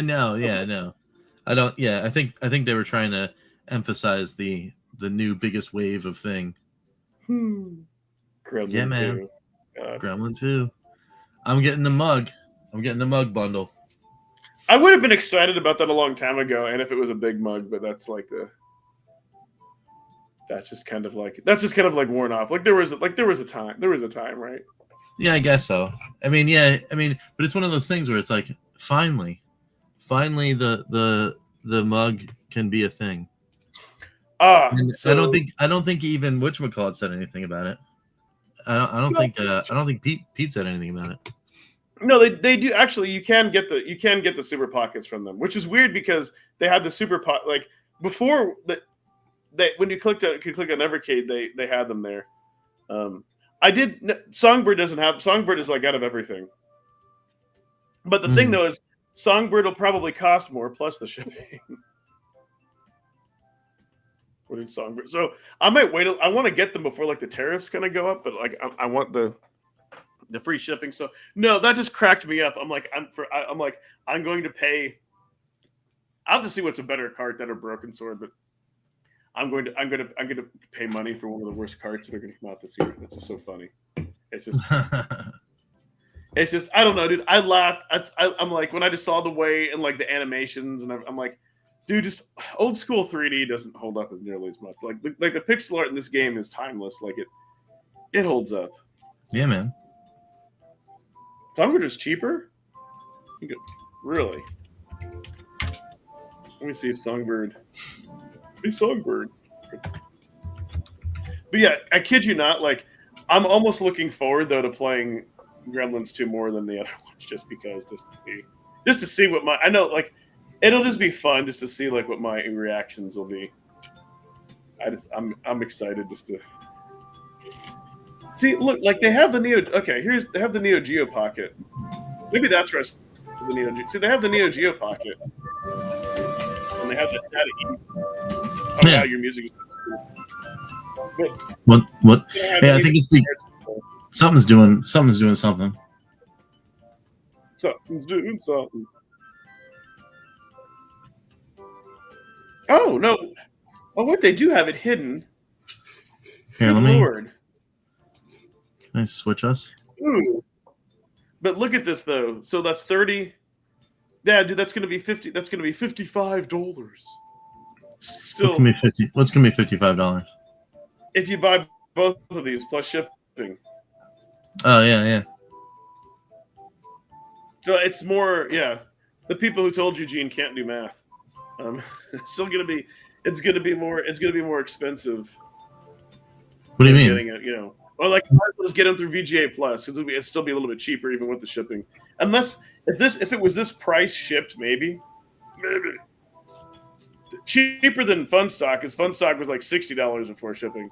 No. I don't. Yeah, I think they were trying to emphasize the new biggest wave of thing. Gremlin yeah, man. Gremlin 2. I'm getting the mug. I'm getting the mug bundle. I would have been excited about that a long time ago, and if it was a big mug, but that's just kind of like worn off. Like there was a time, right? Yeah, I guess so. I mean, but it's one of those things where it's like finally the mug can be a thing. I don't think even whatchamacallit said anything about it. I don't think Pete said anything about it. No, they do actually. You can get the Super Pockets from them, which is weird because they had the Super Pocket like before that. When you click on Evercade, they had them there. Songbird doesn't have. Songbird is like out of everything. But the thing though is, Songbird will probably cost more plus the shipping. What did Songbird? So I might wait. I want to get them before like the tariffs kind of go up, but like I want the free shipping. So no, that just cracked me up. I'm going to pay. I'll have to see what's a better cart than a Broken Sword, but I'm going to pay money for one of the worst carts that are going to come out this year. That's just so funny. It's just I don't know, dude. I laughed. I'm like when I just saw the way and like the animations, and I'm like, dude, just old school 3D doesn't hold up as nearly as much. Like the pixel art in this game is timeless. Like it holds up. Yeah, man. Songbird is cheaper. Really? Let me see if Songbird. Hey, Songbird. But yeah, I kid you not. Like, I'm almost looking forward though to playing Gremlins 2 more than the other ones, just to see what my I know. Like, it'll just be fun just to see like what my reactions will be. I'm excited just to see. Look, like they have the Neo. Okay, they have the Neo Geo Pocket. Maybe that's where the Neo. See, they have the Neo Geo Pocket, and they have the data. Oh Yeah. wow, your music is. What? Yeah, I think it's something's doing something. Something's doing something. Oh no! Oh, what they do have it hidden. Here, Good let me. Lord. Can I switch us? Ooh. But look at this though. So that's 30. Yeah, dude, that's gonna be 50. That's gonna be $55. Still, What's gonna be 50? What's gonna be $55? if you buy both of these plus shipping. Oh yeah. So it's more, yeah. The people who told you Gene can't do math. It's still gonna be. It's gonna be more expensive. What do you mean? Getting it, or like just get them through VGA Plus because it'd still be a little bit cheaper even with the shipping. Unless if it was this price shipped, maybe cheaper than Fun Stock, because Fun Stock was like $60 before shipping.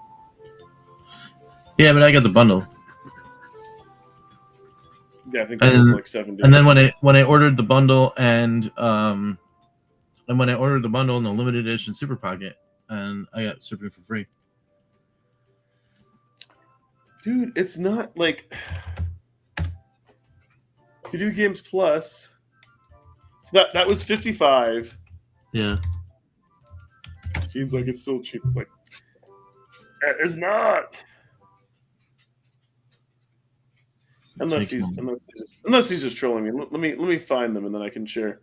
Yeah, but I got the bundle. Yeah, I think that was like 70. And then when I ordered the bundle and when I ordered the bundle in the limited edition Super Pocket, and I got shipping for free. Dude, it's not like Video Games Plus. So that was 55. Yeah. Seems like it's still cheap. Like it's not. Unless he's just trolling me. Let me find them and then I can share.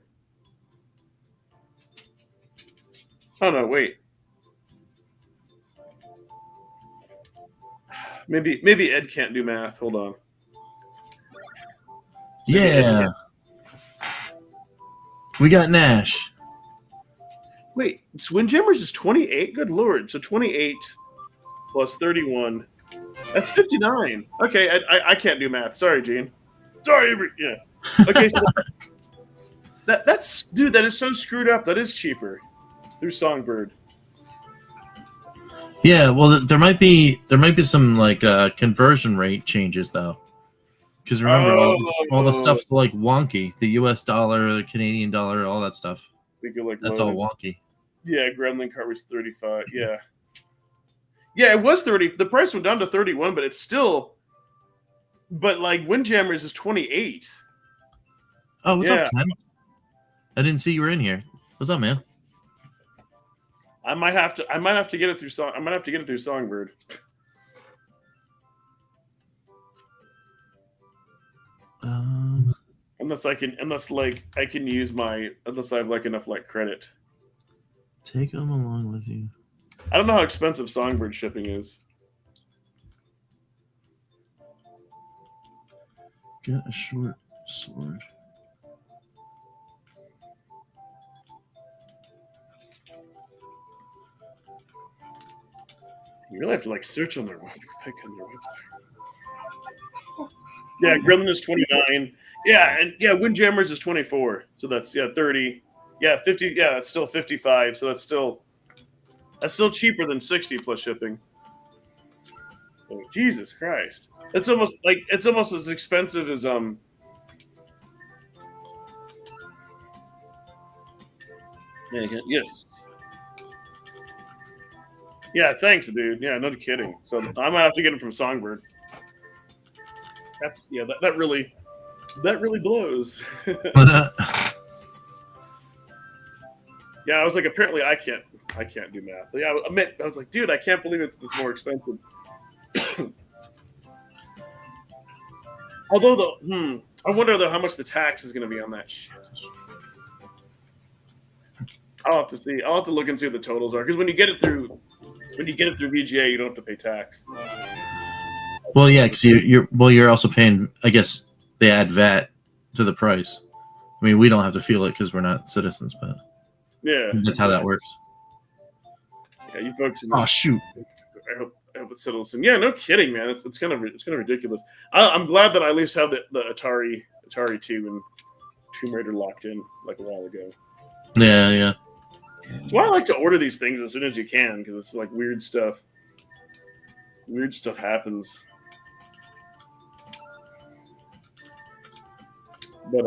Oh no, wait. Maybe Ed can't do math. Hold on. Yeah. We got Nash. Wait, Windjammers is 28? Good lord. So 28 plus 31. That's 59. Okay, I can't do math. Sorry, Gene. Sorry, yeah. Okay, so that's dude, that is so screwed up. That is cheaper through Songbird. Yeah, well, there might be some like conversion rate changes though, because remember all the stuff's like wonky. The U.S. dollar, the Canadian dollar, all that stuff. That's all wonky. Yeah, Gremlin cart was 35. Yeah, it was 30. The price went down to 31, but it's still. But like Windjammers is 28. Oh, what's up, Ken? I didn't see you were in here. What's up, man? I might have to get it through Songbird. Unless I can use unless I have like enough like credit. Take them along with you. I don't know how expensive Songbird shipping is. Get a short sword. You really have to like search on their website. Yeah, Gremlin is 29. Yeah, and Windjammers is 24. So that's 30. Yeah, 50. Yeah, that's still 55. So that's still cheaper than 60 plus shipping. Oh, Jesus Christ. It's almost as expensive as yes. Yeah, thanks, dude. Yeah, no kidding. So I might have to get it from Songbird. That really blows. Yeah, Yeah, I was like, apparently I can't do math. But yeah, I was like, dude, I can't believe it's more expensive. Although though, I wonder though how much the tax is going to be on that shit. I'll have to see. I'll have to look and see what the totals are because when you get it through VGA, you don't have to pay tax. Well, yeah, because you're also paying. I guess they add VAT to the price. I mean, we don't have to feel it because we're not citizens, but yeah, that's how that works. Yeah, you folks. Oh shoot! I hope it settles soon. Yeah, no kidding, man. It's kind of ridiculous. I'm glad that I at least have the Atari 2 and Tomb Raider locked in like a while ago. Yeah. That's why I like to order these things as soon as you can because it's like weird stuff. Weird stuff happens. But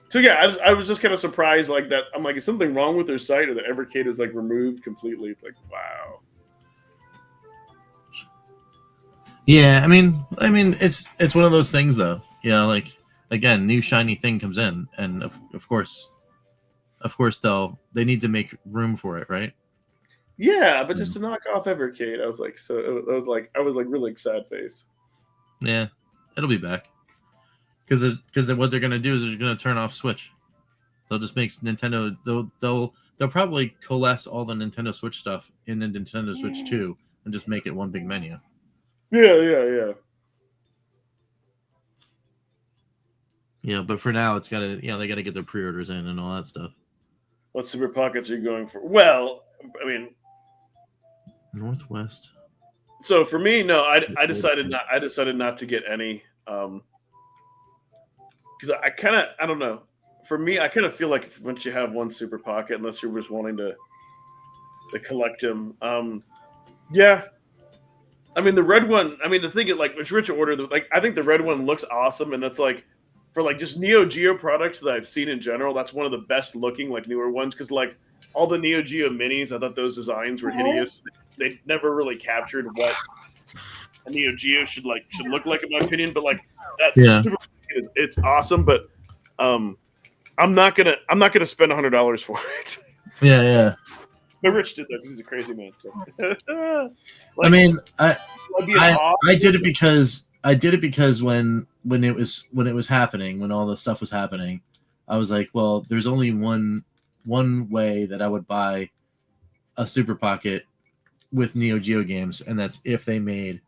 so yeah, I was just kind of surprised like that. I'm like, is something wrong with their site or the Evercade is like removed completely? It's like, wow. Yeah, I mean, it's one of those things though. You know, like again, new shiny thing comes in, and of course, they need to make room for it, right? Yeah, but just to knock off Evercade, I was like really sad face. Yeah, it'll be back. Because what they're gonna do is they're gonna turn off Switch. They'll just make Nintendo. They'll probably coalesce all the Nintendo Switch stuff in the Nintendo Switch 2 and just make it one big menu. Yeah. Yeah, but for now it's gotta. They gotta get their pre-orders in and all that stuff. What Super Pockets are you going for? Well, I mean, Northwest. So for me, no, I decided not to get any. Because I don't know. For me, I kind of feel like once you have one Super Pocket, unless you're just wanting to collect them, yeah. I mean, the red one. I mean, the thing is, like, it's rich order. Like, I think the red one looks awesome, and that's like for like just Neo Geo products that I've seen in general. That's one of the best looking, like newer ones. Because like all the Neo Geo minis, I thought those designs were hideous. They never really captured what a Neo Geo should look like, in my opinion. But like that's it's awesome. But I'm not gonna spend $100 for it. Yeah. But Rich did that because he's a crazy man. So. I mean, I did it because when it was happening, when all the stuff was happening, I was like, well, there's only one way that I would buy a Super Pocket with Neo Geo games, and that's if they made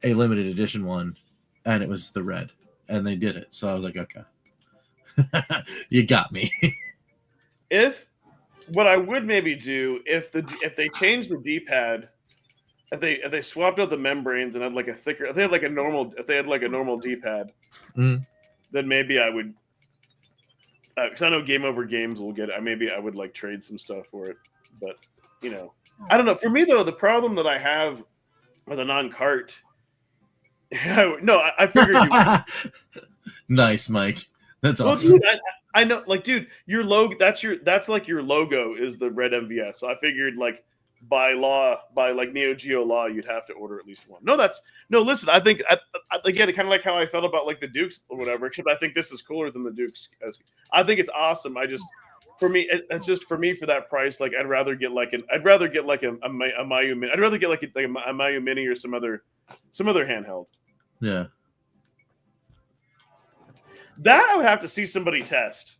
a limited edition one, and it was the red, and they did it. So I was like, okay, you got me. What I would maybe do if they changed the D-pad, if they swapped out the membranes and had like a thicker, if they had like a normal D-pad, then maybe I would. Because I know Game Over Games will get it. Maybe I would like trade some stuff for it, but I don't know. For me though, the problem that I have with a non-cart. No, I figured you. Nice, Mike. That's awesome. Dude, I know, like, dude, your logo. That's like your logo is the red MVS. So I figured, like, by like Neo Geo law, you'd have to order at least one. No. Listen, I think again, kind of like how I felt about like the Dukes or whatever. Except I think this is cooler than the Dukes. I think it's awesome. For me, it's just for me for that price. Like, I'd rather get like a Mayu Mini. I'd rather get like a Mayu Mini or some other handheld. Yeah. That I would have to see somebody test,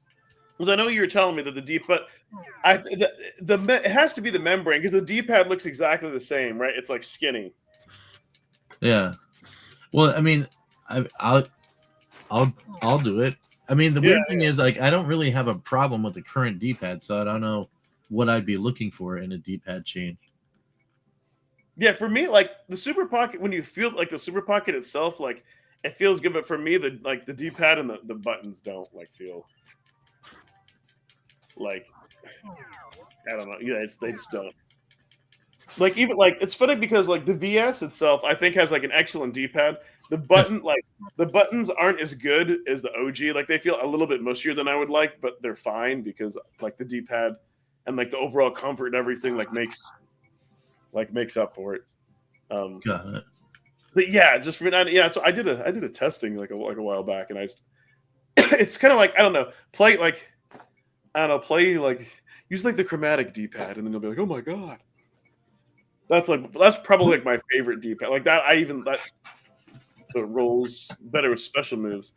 because I know you were telling me that the D-pad, it has to be the membrane because the D-pad looks exactly the same, right? It's like skinny. Yeah. Well, I mean, I'll do it. I mean, the weird thing is, like, I don't really have a problem with the current D-pad, so I don't know what I'd be looking for in a D-pad change. Yeah, for me, like the Super Pocket, when you feel like the Super Pocket itself, like. It feels good, but for me, the D-pad and the buttons don't feel like, I don't know. Yeah, they just don't. Like, even like it's funny because like the VS itself, I think has like an excellent D-pad. The buttons aren't as good as the OG. Like they feel a little bit mushier than I would like, but they're fine because like the D-pad and like the overall comfort and everything makes up for it. Got it. But yeah, so I did a testing like a while back, and it's kind of like play like use like the chromatic D-pad, and then you'll be like, oh my god. That's probably like my favorite D-pad. Like that, so it rolls better with special moves.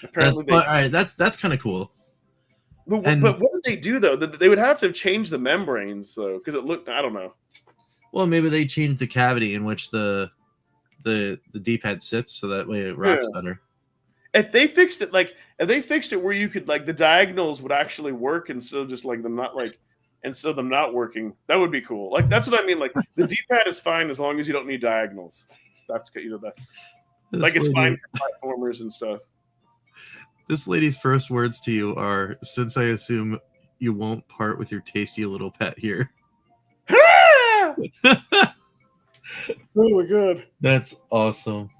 Apparently, all right. That's kind of cool. But what did they do though? They would have to change the membranes though, because it looked. I don't know. Well, maybe they changed the cavity in which the D-pad sits, so that way it wraps better. If they fixed it, where you could like the diagonals would actually work instead of just like them not like instead of them not working, that would be cool. Like that's what I mean. Like the D-pad is fine as long as you don't need diagonals. That's that's like it's fine for platformers and stuff. This lady's first words to you are, "Since I assume you won't part with your tasty little pet here." Oh my god, that's awesome.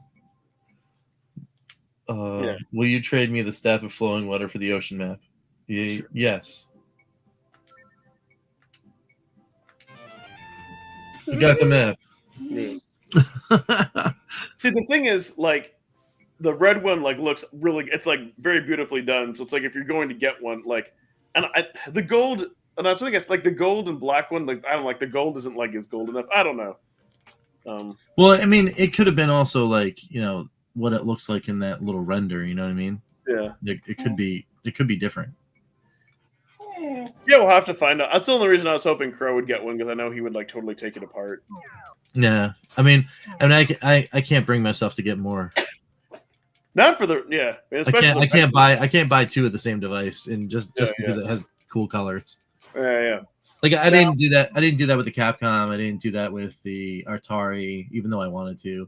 Will you trade me the staff of flowing water for the ocean map? Sure. Yes. You got the map. Yeah. See, the thing is, like, the red one like looks really. It's like very beautifully done. So it's like if you're going to get one, like, the gold, and I think it's like the gold and black one. Like I don't like the gold isn't like as gold enough. I don't know. Well, I mean, it could have been also like what it looks like in that little render. You know what I mean? Yeah. It could be different. Yeah, we'll have to find out. That's the only reason I was hoping Crow would get one because I know he would like totally take it apart. Yeah, I mean, I can't bring myself to get more. Not for the I can't buy two of the same device, and just because it has cool colors. Yeah. Like I didn't do that. I didn't do that with the Capcom. I didn't do that with the Atari, even though I wanted to.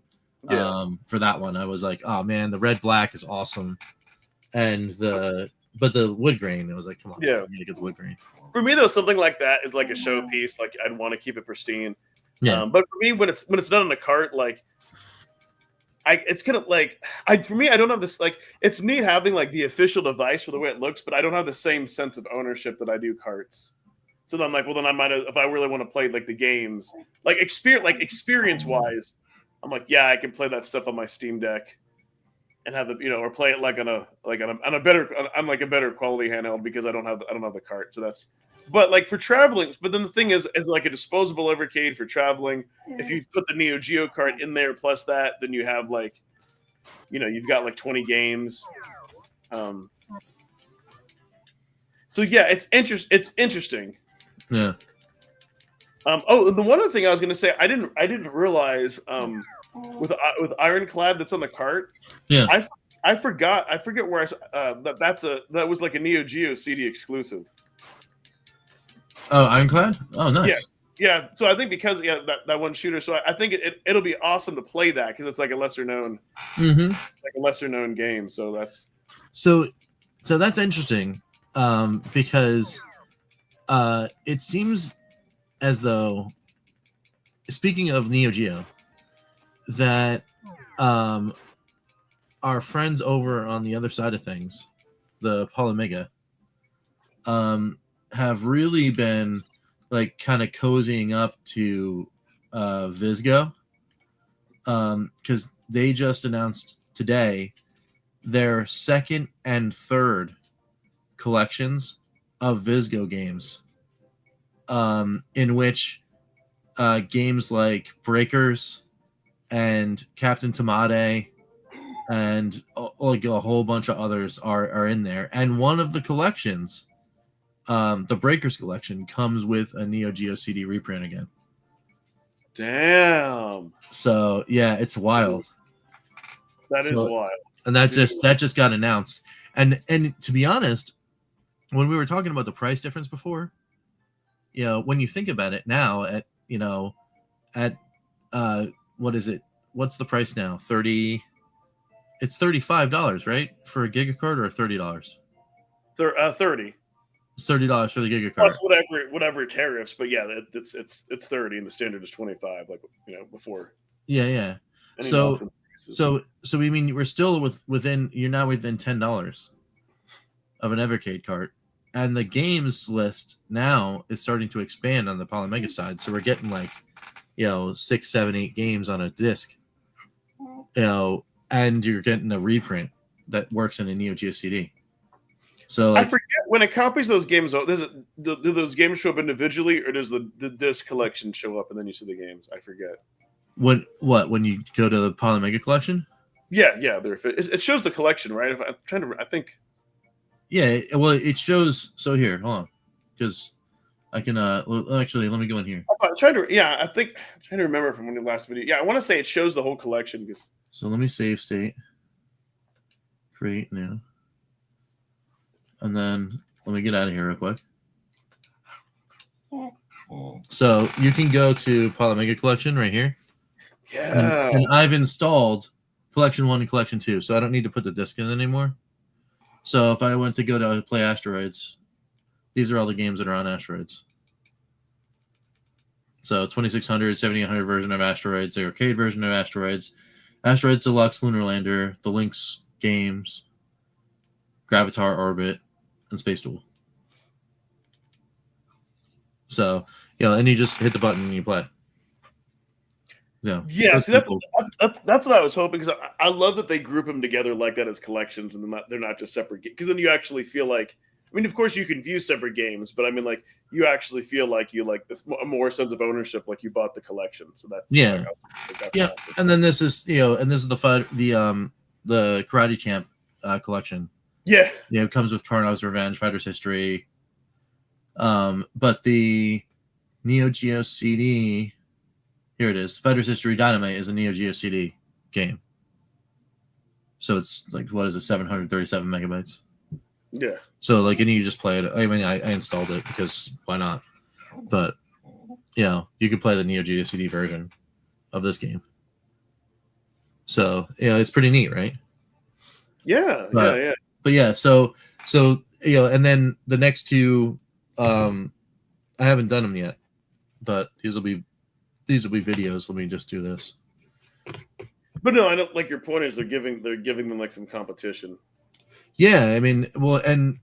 Yeah. For that one, I was like, oh man, the red black is awesome, but the wood grain, it was like, come on, you gotta get the wood grain. For me, though, something like that is like a showpiece. Like I'd want to keep it pristine. Yeah. But for me, when it's done in a cart, like it's kind of like for me, I don't have this like. It's neat having like the official device for the way it looks, but I don't have the same sense of ownership that I do carts. So then I'm like, well, then I might if I really want to play like the games, like experience wise, I'm like, yeah, I can play that stuff on my Steam Deck, and have the or play it like on a better quality handheld because I don't have the cart. So that's. But like for traveling, but then the thing is like a disposable Evercade for traveling. If you put the Neo Geo cart in there plus that, then you have like, you've got like 20 games. So yeah, it's interesting. Yeah. Oh, the one other thing I was going to say, I didn't realize with Ironclad that's on the cart. Yeah. I forget where that was like a Neo Geo CD exclusive. Oh, Ironclad? Oh, nice. Yes. Yeah. So I think because that one shooter, so I think it'll be awesome to play that because it's like a lesser known, game. So that's interesting because it seems as though, speaking of Neo Geo, that our friends over on the other side of things, the Polymega, have really been like kind of cozying up to Visgo, because they just announced today their second and third collections of Visgo games, in which games like Breakers and Captain Tamade and like a whole bunch of others are in there. And one of the collections, the Breakers collection, comes with a Neo Geo CD reprint again. Damn. So yeah, it's wild. That is wild. And that just got announced. And to be honest, when we were talking about the price difference before, when you think about it now at what is it? What's the price now? It's $35, right? For a gigacard, or $30? 30. It's $30 for the gigacard. Plus whatever tariffs, but yeah, it's 30 and the standard is 25, like before. Yeah. So we mean we're still you're now within $10 of an Evercade cart, and the games list now is starting to expand on the Polymega side. So we're getting like 6, 7, 8 games on a disc, and you're getting a reprint that works in a Neo Geo CD. So I like forget when it copies those games. Do those games show up individually, or does the disc collection show up and then you see the games? I forget. when you go to the Polymega collection? Yeah, it shows the collection, right? If I'm trying to, I think. Yeah, well, it shows. So here, hold on, because I can. Actually, let me go in here. I'm trying to. Yeah, I'm trying to remember from when the last video. Yeah, I want to say it shows the whole collection because. So let me save state, create new, and then let me get out of here real quick. So you can go to Polymega collection right here. Yeah. And I've installed collection 1 and collection 2, so I don't need to put the disc in anymore. So if I went to go to play Asteroids, these are all the games that are on Asteroids. So 2600, 7800 version of Asteroids, the arcade version of Asteroids, Asteroids Deluxe, Lunar Lander, the Lynx games, Gravitar Orbit, and Space Duel. So, and you just hit the button and you play. Yeah, see, that's what I was hoping, because I love that they group them together like that as collections, and they're not just separate games. Because then you actually feel like, I mean, of course you can view separate games, but I mean, like, you actually feel like you like this more sense of ownership, like you bought the collection. So that's yeah, that's yeah. awesome. And then this is the Karate Champ collection. Yeah, it comes with Karnov's Revenge, Fighter's History, but the Neo Geo CD. Here it is. Fighter's History Dynamite is a Neo Geo CD game. So it's like, what is it, 737 megabytes? Yeah. So like, and you just play it. I mean, I installed it because why not? But you could play the Neo Geo CD version of this game. So it's pretty neat, right? Yeah, yeah. But yeah, so and then the next two, I haven't done them yet, but these will be videos. Let me just do this. But no, I don't like your point is they're giving them like some competition. Yeah, I mean, well, and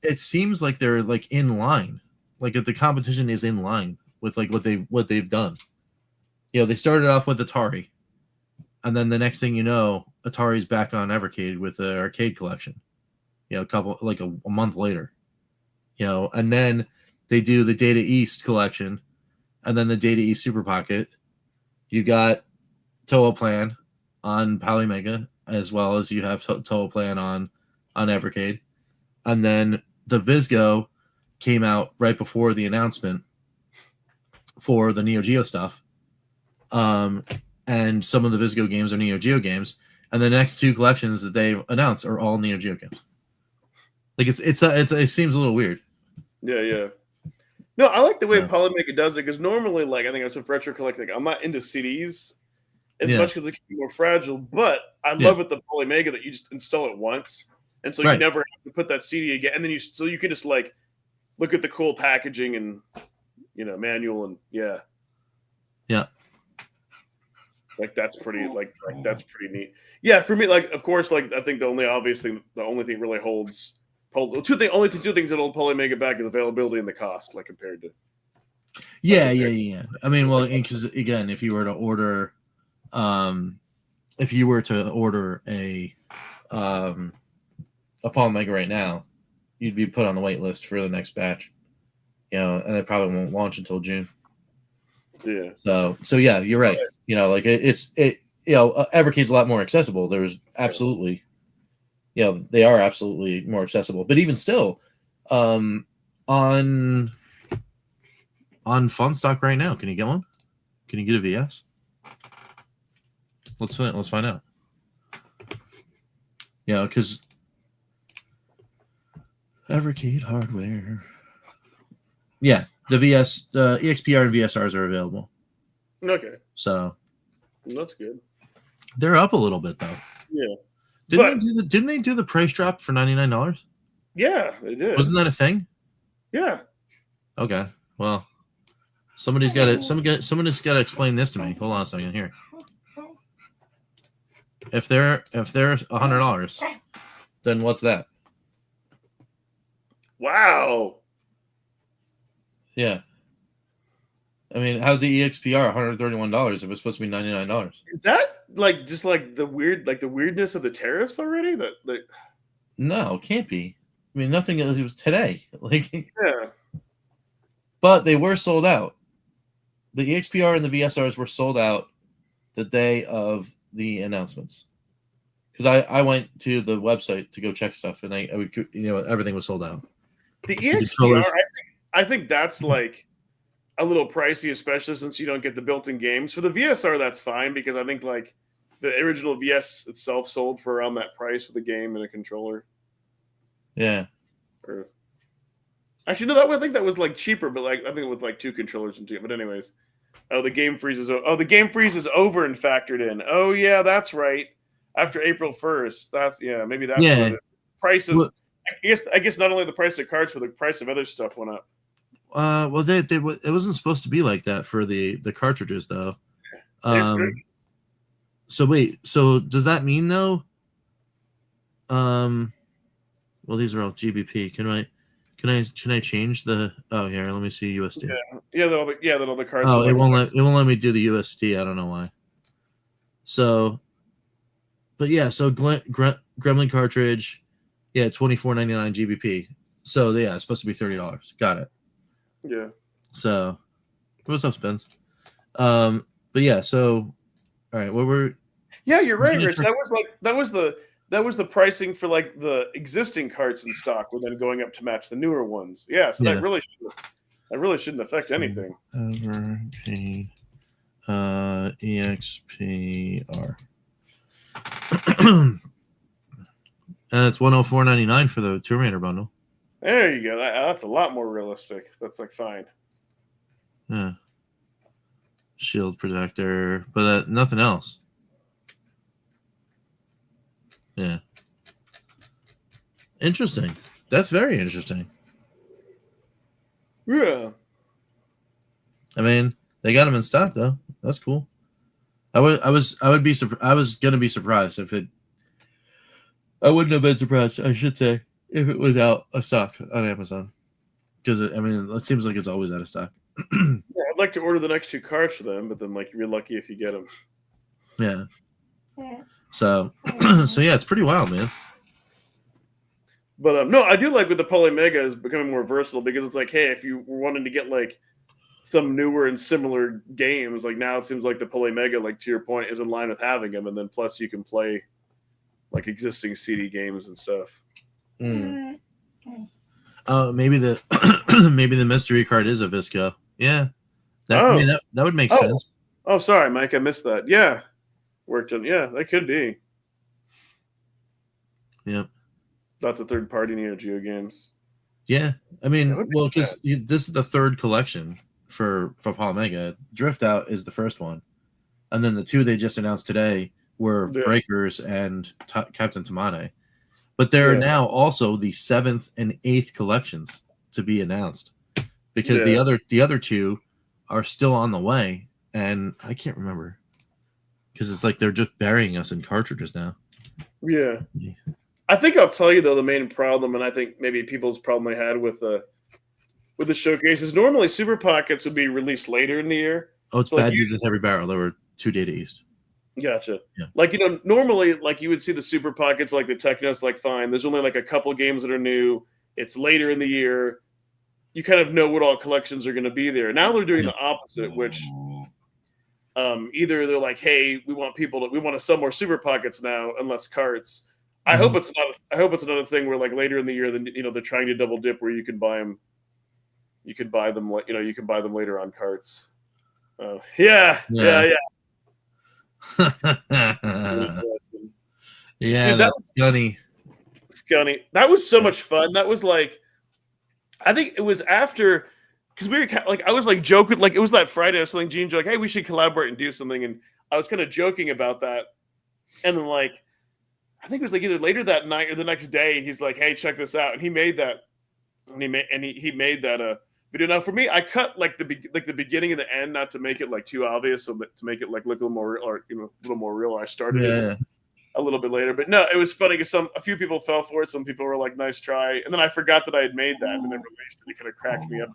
it seems like they're like in line, like the competition is in line with like what they've done. They started off with Atari, and then the next thing you know, Atari's back on Evercade with the arcade collection. A month later, and then they do the Data East collection. And then the Data East Super Pocket. You got Toa Plan on Polymega, as well as you have Toa Plan on Evercade. And then the Visgo came out right before the announcement for the Neo Geo stuff. And some of the Visgo games are Neo Geo games. And the next two collections that they announced are all Neo Geo games. Like it seems a little weird. Yeah. No, I like the way Polymega does it, because normally, like, I think I said retro collecting, I'm not into CDs as much because they can be more fragile. But I love with the Polymega that you just install it once, and so you never have to put that CD again. And then you can just like look at the cool packaging and manual and yeah. Like that's pretty that's pretty neat. Yeah, for me, like of course, like I think the only thing really holds. Only two things that hold Polymega back is availability and the cost, like compared to. Yeah. I mean, well, because again, if you were to order a Polymega right now, you'd be put on the wait list for the next batch. And it probably won't launch until June. Yeah. So yeah, you're right. Like Evercade's a lot more accessible. There's absolutely. They are absolutely more accessible. But even still, on Funstock right now, can you get one? Can you get a VS? Let's find out. Because Evercade hardware. Yeah, the VS, the EXPR and VSRs are available. Okay. So that's good. They're up a little bit though. Yeah. Didn't they do the price drop for $99? Yeah, they did. Wasn't that a thing? Yeah. Okay. Well, somebody's got to explain this to me. Hold on a second here. If they're $100, then what's that? Wow. Yeah. I mean, how's the EXPR $131 if it's supposed to be $99? Is that like just like the weirdness of the tariffs already? No, it can't be. mean, nothing. It was today. Like, Yeah. but they were sold out. The EXPR and the VSRs were sold out the day of the announcements. Because I went to the website to go check stuff, and I would, everything was sold out. The EXPR, I think that's like a little pricey, especially since you don't get the built-in games. For the VSR, that's fine because I think like the original VS itself sold for around that price with a game and a controller. Yeah. Actually, no, I think that was like cheaper, but like I think with like 2 controllers and 2. But anyways, the game freeze is over and factored in. Oh yeah, that's right. After April 1st, maybe that's what it is. Price of. Well, I guess not only the price of cards, but the price of other stuff went up. Well, it wasn't supposed to be like that for the cartridges though. So wait, so does that mean though? Well, these are all GBP. Can I change the? Oh, here, let me see USD. Yeah, that all the cards. Oh, it won't let me do the USD. I don't know why. So, but yeah, so Gremlin cartridge, yeah, $24.99 GBP. So yeah, it's supposed to be $30. Got it. Yeah. So, what's up, Spence? But yeah, so all right, what were? Yeah, you're right, Rich. That was the pricing for like the existing carts in stock, were then going up to match the newer ones. Yeah, so that really shouldn't affect anything. Evercade, EXPR. And it's $104.99 for the Tomb Raider bundle. There you go. That's a lot more realistic. That's like fine. Yeah. Shield protector, but nothing else. Yeah. Interesting. That's very interesting. Yeah. I mean, they got them in stock though. That's cool. I was gonna be surprised if it. I wouldn't have been surprised, I should say, if it was out of stock on Amazon, because it seems like it's always out of stock. Yeah, I'd like to order the next 2 cards for them, but then like you're lucky if you get them. Yeah. So yeah, it's pretty wild, man. But no, I do like with the Polymega is becoming more versatile because it's like, hey, if you were wanting to get like some newer and similar games, like now it seems like the Polymega, like to your point, is in line with having them, and then plus you can play like existing CD games and stuff. Maybe the maybe the mystery card is a Visco. Yeah, that would make sense. Oh, sorry, Mike, I missed that. Yeah, worked on. Yeah, that could be. Yep. That's a third party Neo Geo games. Yeah, I mean, well, because this is the third collection for Polymega. Drift Out is the first one, and then the 2 they just announced today were Breakers and Captain Tamane. But there are now also the 7th and 8th collections to be announced, because the other 2 are still on the way, and I can't remember, because it's like they're just burying us in cartridges now. Yeah. I think I'll tell you though the main problem, and I think maybe people's problem they had with the showcase is normally Super Pockets would be released later in the year. Oh, it's Bad Dudes and Heavy Barrel. They were 2 Data East. Gotcha. Yeah. Like, normally, like you would see the Super Pockets, like the Technos, like fine. There's only like a couple games that are new. It's later in the year. You kind of know what all collections are going to be there. Now they're doing the opposite, which either they're like, hey, we want to sell more Super Pockets now and less carts. I hope it's another thing where like later in the year, then they're trying to double dip where you can buy them. You can buy them, you can buy them later on carts. Yeah. Yeah, that's Scunny. That was so much fun. That was like, I think it was after, because we were like, I was like joking, like it was that Friday or something. Gene's like, hey, we should collaborate and do something, and I was kind of joking about that, and then like, I think it was like either later that night or the next day, he's like, hey, check this out, and he made that, and he made that video. Now for me, I cut like the beginning and the end, not to make it like too obvious, so to make it like look a little more, or a little more real. I started it a little bit later, but no, it was funny because a few people fell for it. Some people were like, "Nice try," and then I forgot that I had made that, and then released it. It kind of cracked me up.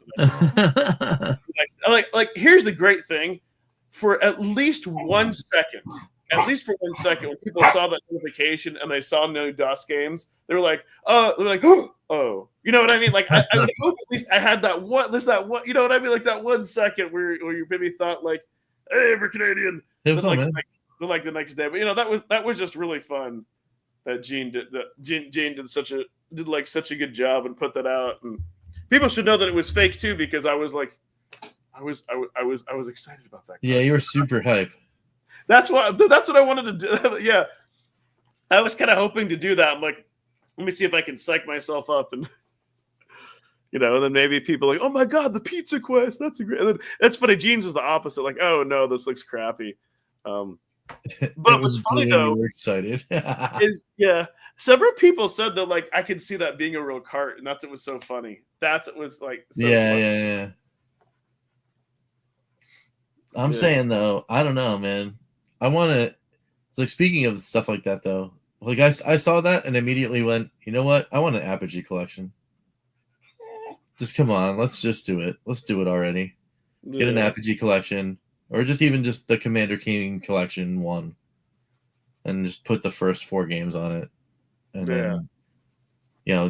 Like, here's the great thing: for at least 1 second, at least for 1 second, when people saw that notification and they saw no DOS games, they were like, oh, you know what I mean? Like, I would hope at least I had that one, you know what I mean? Like that 1 second where you maybe thought like, hey, we're Canadian. It was like the next day, but that was just really fun that Gene did such a good job and put that out, and people should know that it was fake too, because I was excited about that. Yeah, you were super hype. That's what I wanted to do. Yeah, I was kind of hoping to do that. I'm like, let me see if I can psych myself up, and and then maybe people are like, oh my god, the Pizza Quest, that's a great. And then, that's funny. Gene's was the opposite. Like, oh no, this looks crappy. But it was funny though. You were excited. Several people said that like I could see that being a real cart, and that's what was so funny. That's what was like. So yeah. I'm saying though, I don't know, man. I want to. Like, speaking of stuff like that though, like I saw that and immediately went, you know what? I want an Apogee collection. Just come on, let's just do it. Let's do it already. Get an Apogee collection. Or just the Commander King collection 1, and just put the first 4 games on it, and then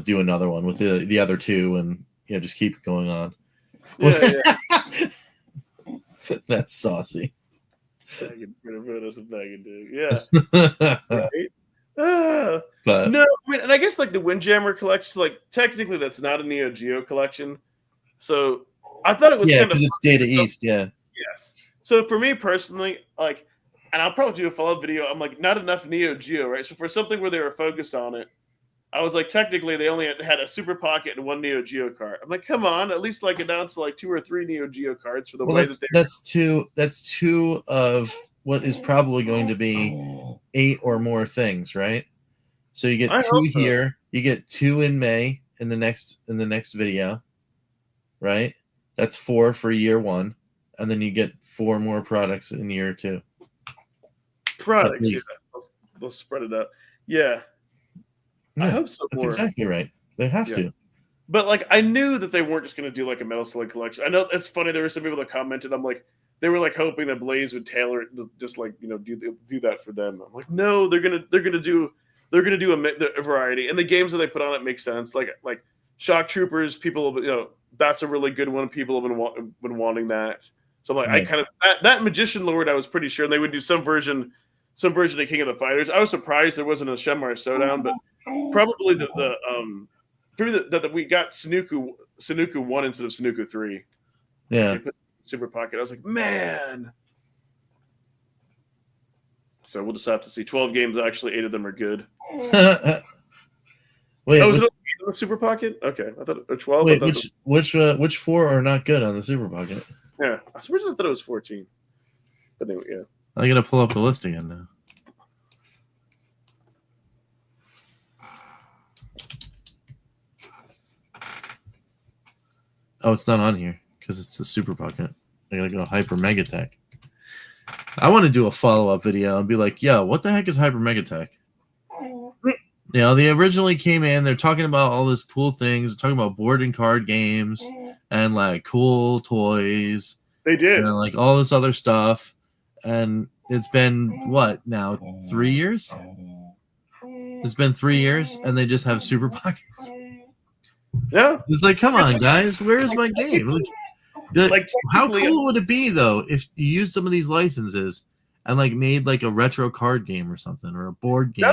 do another one with the other 2, and just keep going on. That's saucy. Bag of dig. Yeah. Right? But no, I mean, and I guess like the Windjammer collection, like technically that's not a Neo Geo collection, so I thought it was kind of because it's Data East, yeah. Yes. So for me personally, like, and I'll probably do a follow-up video, I'm like, not enough Neo Geo, right? So for something where they were focused on it, I was like, technically they only had a Super Pocket and 1 Neo Geo card. I'm like, come on, at least like announce like 2 or 3 Neo Geo cards for the way that they. That's two of what is probably going to be 8 or more things, right? So you get 2 here, you get 2 in May in the next video, right? That's 4 for year 1, and then you get 4 more products in year 2. Products, they'll spread it out. Yeah. I hope so. That's exactly right. They have to. But like, I knew that they weren't just going to do like a Metal Slug collection. I know it's funny. There were some people that commented. I'm like, they were like hoping that Blaze would tailor it, just like do that for them. I'm like, no, they're gonna do a variety, and the games that they put on it make sense. Like Shock Troopers, people, that's a really good one. People have been wanting that. So I'm like, I kind of that Magician Lord, I was pretty sure they would do some version of King of the Fighters. I was surprised there wasn't a Shenmue Showdown, but probably that we got Sunuku 1 instead of Sunuku 3. Yeah. Super Pocket. I was like, man. So we'll just have to see. 12 games, actually, 8 of them are good. Wait, was it on the Super Pocket? Okay, I thought 12. Wait, which 4 are not good on the Super Pocket? Yeah, I thought it was 14. But anyway, yeah. I gotta pull up the list again now. Oh, it's not on here because it's the Super Pocket. I gotta go Hyper Megatech. I want to do a follow-up video and be like, yo, what the heck is Hyper Megatech? They originally came in, they're talking about all this cool things, they're talking about board and card games and like cool toys. They did. And like all this other stuff. And it's been what now? 3 years? It's been 3 years and they just have Super Pockets. Yeah. It's like, come on, guys, where's my game? How cool would it be though if you used some of these licenses and like made like a retro card game or something, or a board game?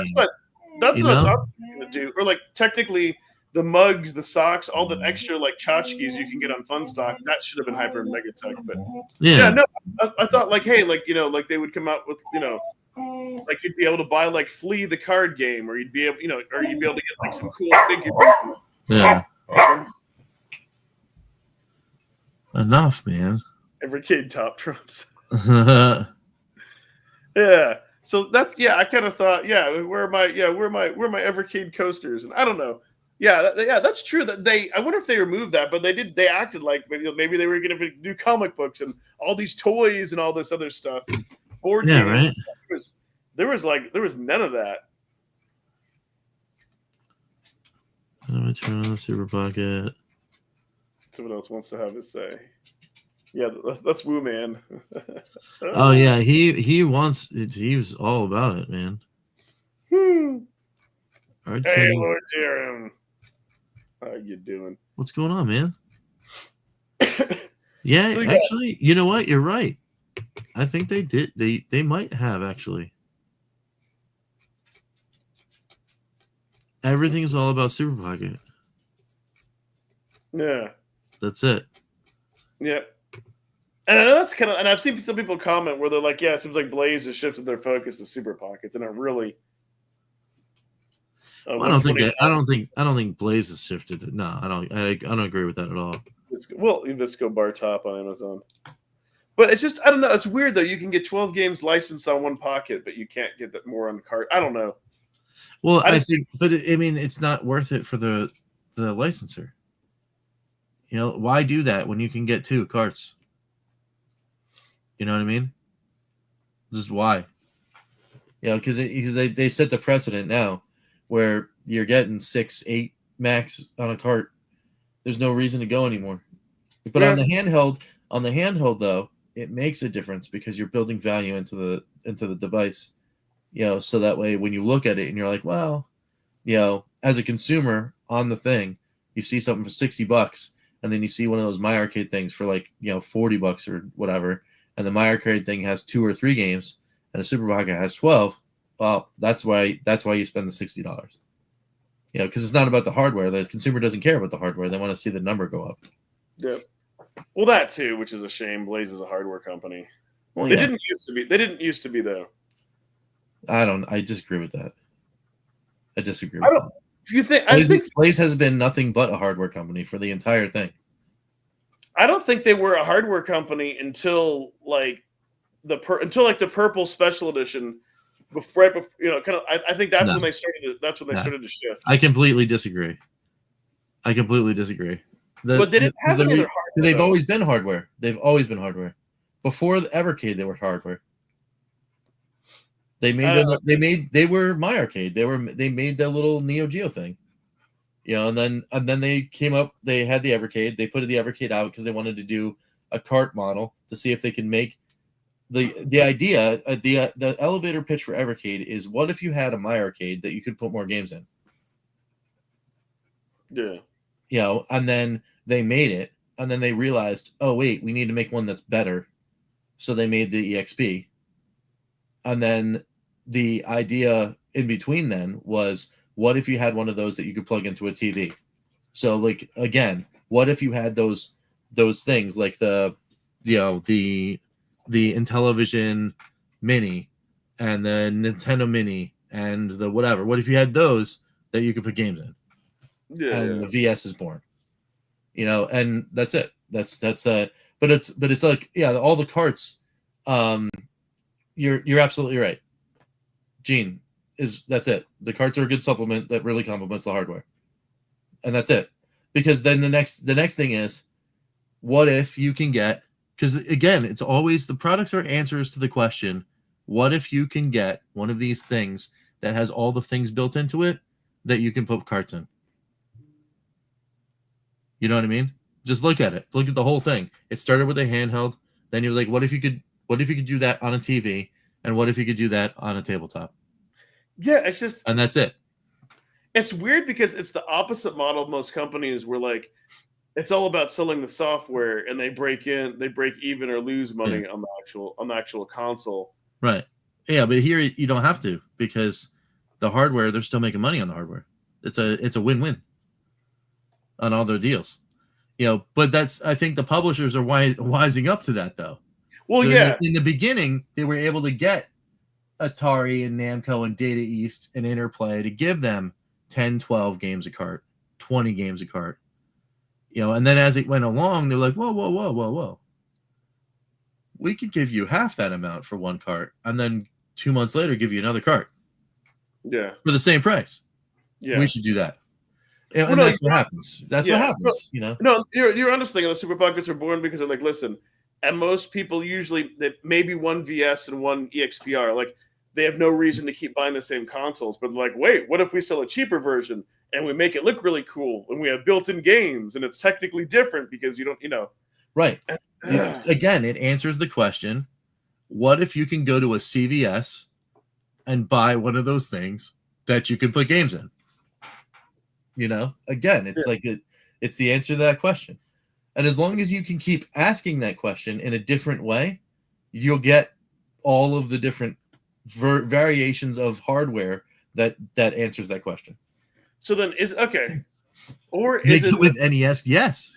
That's what I'm gonna do. Or like technically the mugs, the socks, all the extra like tchotchkes you can get on Fun Stock, that should have been Hyper Megatech. But I thought like, hey, like like they would come out with like you'd be able to buy like Flea the card game, or you'd be able or you'd be able to get like some cool figures. Yeah. Enough, man. Evercade Top Trumps. Yeah. So that's I kind of thought, where are my Evercade coasters? And I don't know. That's true. That I wonder if they removed that, but they acted like maybe they were going to do comic books and all these toys and all this other stuff. Board games. Right. There was none of that. Let me turn on the Super Pocket. Someone else wants to have his say. Yeah, that's Woo Man. Oh yeah, he wants it. He was all about it, man. Hey, Arcade. Lord Jerem. How you doing? What's going on, man? Yeah, So you actually, you know what? You're right. I think they did. They might have actually. Everything's all about Super Pocket. Yeah. That's it. Yeah. And I know that's kind of, and I've seen some people comment where they're like, "Yeah, it seems like Blaze has shifted their focus to Super Pockets," and it really. Well, I don't think Blaze has shifted. No, I don't agree with that at all. Visco Bar Top on Amazon. But it's just, I don't know. It's weird though. You can get 12 games licensed on one pocket, but you can't get that more on the cart. I don't know. Well, I think, but I mean, it's not worth it for the licensor. You know, why do that when you can get 2 carts? You know what I mean? Just why? You know, because they set the precedent now where you're getting 6, 8 max on a cart. There's no reason to go anymore. But on the handheld though, it makes a difference because you're building value into the device. You know, so that way when you look at it and you're like, well, you know, as a consumer on the thing, you see something for $60, and then you see one of those My Arcade things for like, you know, $40 or whatever, and the My Arcade thing has 2 or 3 games, and a Super Pocket has 12. Well, that's why you spend the $60. You know, because it's not about the hardware. The consumer doesn't care about the hardware. They want to see the number go up. Yeah. Well, that too, which is a shame. Blaze is a hardware company. Well, They didn't used to be. They didn't used to be though. I disagree with that. I disagree with that. You think? Blaze has been nothing but a hardware company for the entire thing. I don't think they were a hardware company until like the purple special edition. Before, you know, kind of. I think that's when they started. That's when they started to shift. I completely disagree. But they didn't have any other hardware. They've always been hardware. They've always been hardware. Before the Evercade, they were hardware. They were My Arcade. They made the little Neo Geo thing. You know, and then they came up, they had the Evercade. They put the Evercade out because they wanted to do a cart model to see if they can make the idea, the elevator pitch for Evercade is, what if you had a My Arcade that you could put more games in? Yeah. You know, and then they made it, and then they realized, oh wait, we need to make one that's better. So they made the EXP. And then the idea in between then was, what if you had one of those that you could plug into a TV? So like, again, what if you had those things like the Intellivision Mini and the Nintendo Mini and the whatever? What if you had those that you could put games in? Yeah. And the VS is born. You know, and that's it. That's but it's like, yeah, all the carts. You're absolutely right. Gene, that's it. The carts are a good supplement that really complements the hardware. And that's it. Because then the next thing is, what if you can get, because again, it's always the products are answers to the question, what if you can get one of these things that has all the things built into it that you can put carts in? You know what I mean? Just look at it. Look at the whole thing. It started with a handheld. Then you're like, what if you could do that on a TV? And what if you could do that on a tabletop? Yeah, it's just, and that's it. It's weird because it's the opposite model of most companies where like it's all about selling the software and they break even or lose money on the actual console. Right. Yeah, but here you don't have to, because the hardware, they're still making money on the hardware. It's a win-win on all their deals. You know, but I think the publishers are wising up to that though. Well, so yeah. In the beginning, they were able to get Atari and Namco and Data East and Interplay to give them 10, 12 games a cart, 20 games a cart. You know, and then as it went along, they're like, whoa. We could give you half that amount for one cart, and then 2 months later give you another cart. Yeah. For the same price. Yeah. We should do that. And that's what happens. That's what happens, you know? No, you're understanding the Super Pockets are born because they're like, listen, and most people usually, that maybe one VS and one EXPR, like they have no reason to keep buying the same consoles, but like, wait, what if we sell a cheaper version and we make it look really cool and we have built-in games and it's technically different because you don't, you know. Right. Again, it answers the question: what if you can go to a CVS and buy one of those things that you can put games in? Again, it's it's the answer to that question. And as long as you can keep asking that question in a different way, you'll get all of the different variations of hardware that answers that question. So then or Make is it with NES? Yes.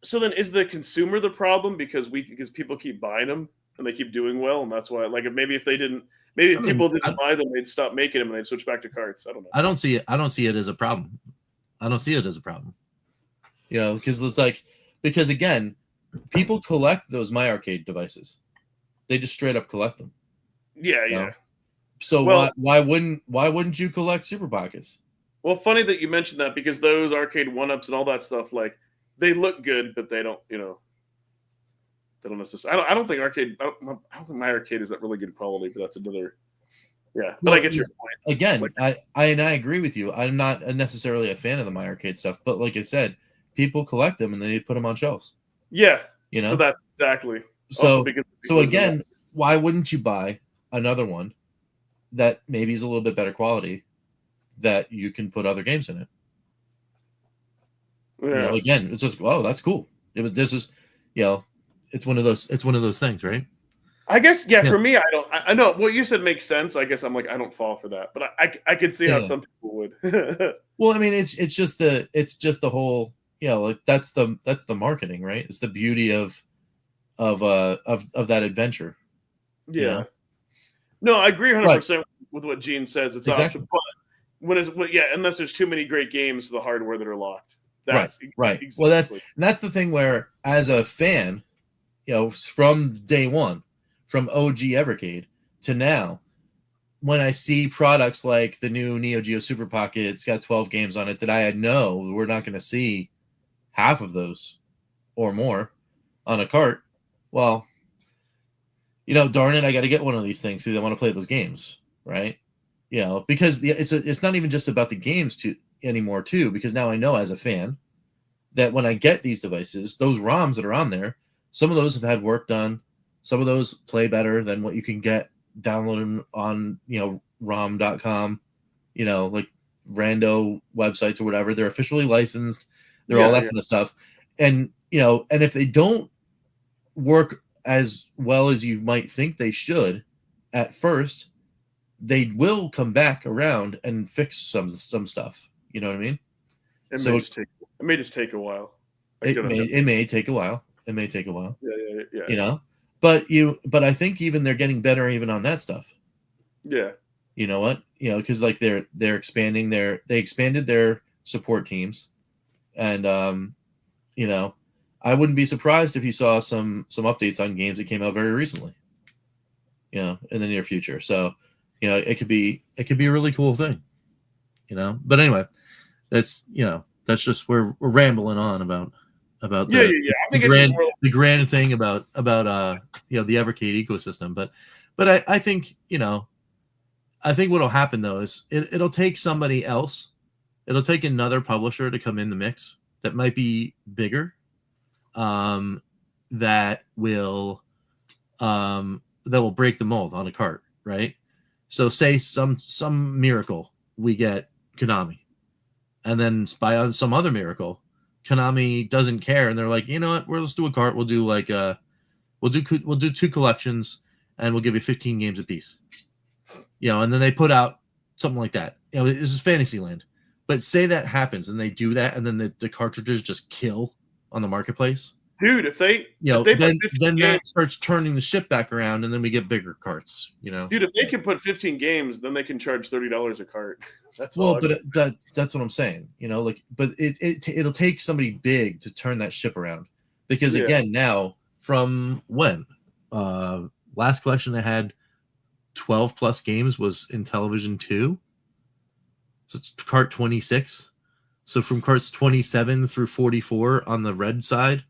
So then is the consumer the problem because people keep buying them and they keep doing well, and that's why if they didn't, maybe if people didn't buy them, they'd stop making them and they'd switch back to carts. I don't know. I don't see it as a problem. Because it's because again, people collect those My Arcade devices. They just straight up collect them. Yeah. So why wouldn't you collect Super Pockets? Well, funny that you mentioned that because those arcade 1-ups and all that stuff, they look good, but they don't, they don't necessarily. I don't think My Arcade is that really good quality, but that's another. Yeah, but I get your point. Again, I agree with you. I'm not necessarily a fan of the My Arcade stuff, but like I said, people collect them and they put them on shelves. Yeah, So that's exactly. So again, why wouldn't you buy another one that maybe is a little bit better quality that you can put other games in it? Yeah. Again, it's just that's cool. This is, it's one of those things, right? I guess for me, I know what you said makes sense. I guess I'm I don't fall for that, but I could see how some people would. Well, I mean, it's just the whole, that's the marketing, right? It's the beauty of that adventure. Yeah. No, I agree 100% with what Gene says. It's exactly. option, but unless there's too many great games to the hardware that are locked. Right. Exactly. Well, that's the thing where, as a fan, from day one, from OG Evercade to now, when I see products like the new Neo Geo Super Pocket, it's got 12 games on it that I know we're not going to see half of those or more on a cart. Well, darn it, I got to get one of these things because I want to play those games, right? Because it's not even just about the games anymore too, because now I know as a fan that when I get these devices, those ROMs that are on there, some of those have had work done. Some of those play better than what you can get downloaded on, ROM.com, like rando websites or whatever. They're officially licensed. They're all that kind of stuff. And, and if they don't work as well as you might think they should at first, they will come back around and fix some stuff. You know what I mean? It may just take a while. It may take a while. Yeah. But I think even they're getting better even on that stuff. Yeah. You know what? Because they're expanding they expanded their support teams, and I wouldn't be surprised if you saw some updates on games that came out very recently. In the near future. So, it could be a really cool thing. But anyway, that's just we're rambling on about the grand thing about the Evercade ecosystem. But I think what'll happen though is it'll take somebody else. It'll take another publisher to come in the mix that might be bigger, that will break the mold on a cart, right? So say some miracle we get Konami, and then by some other miracle Konami doesn't care and they're like, you know what, let's do a cart. We'll do we'll do 2 collections and we'll give you 15 games a piece. And then they put out something like that. This is Fantasyland. But say that happens and they do that, and then the cartridges just kill on the marketplace. Dude, if they then that starts turning the ship back around, and then we get bigger carts. Dude, if they can put 15 games, then they can charge $30 a cart. That's that's what I'm saying. But it'll take somebody big to turn that ship around, because again, now from when last collection that had 12 plus games was in Television 2. So it's cart 26. So from carts 27 through 44 on the red side,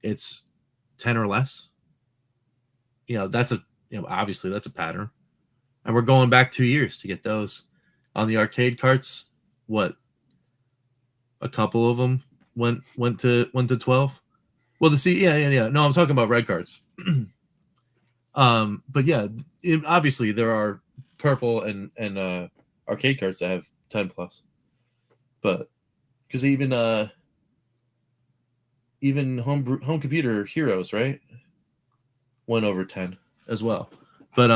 it's 10 or less. That's obviously that's a pattern. And we're going back 2 years to get those on the arcade carts. What? A couple of them went to 12. Well, yeah. No, I'm talking about red cards. But yeah, obviously there are purple and arcade cards that have 10 plus, but because even home computer heroes, right, went over 10 as well. But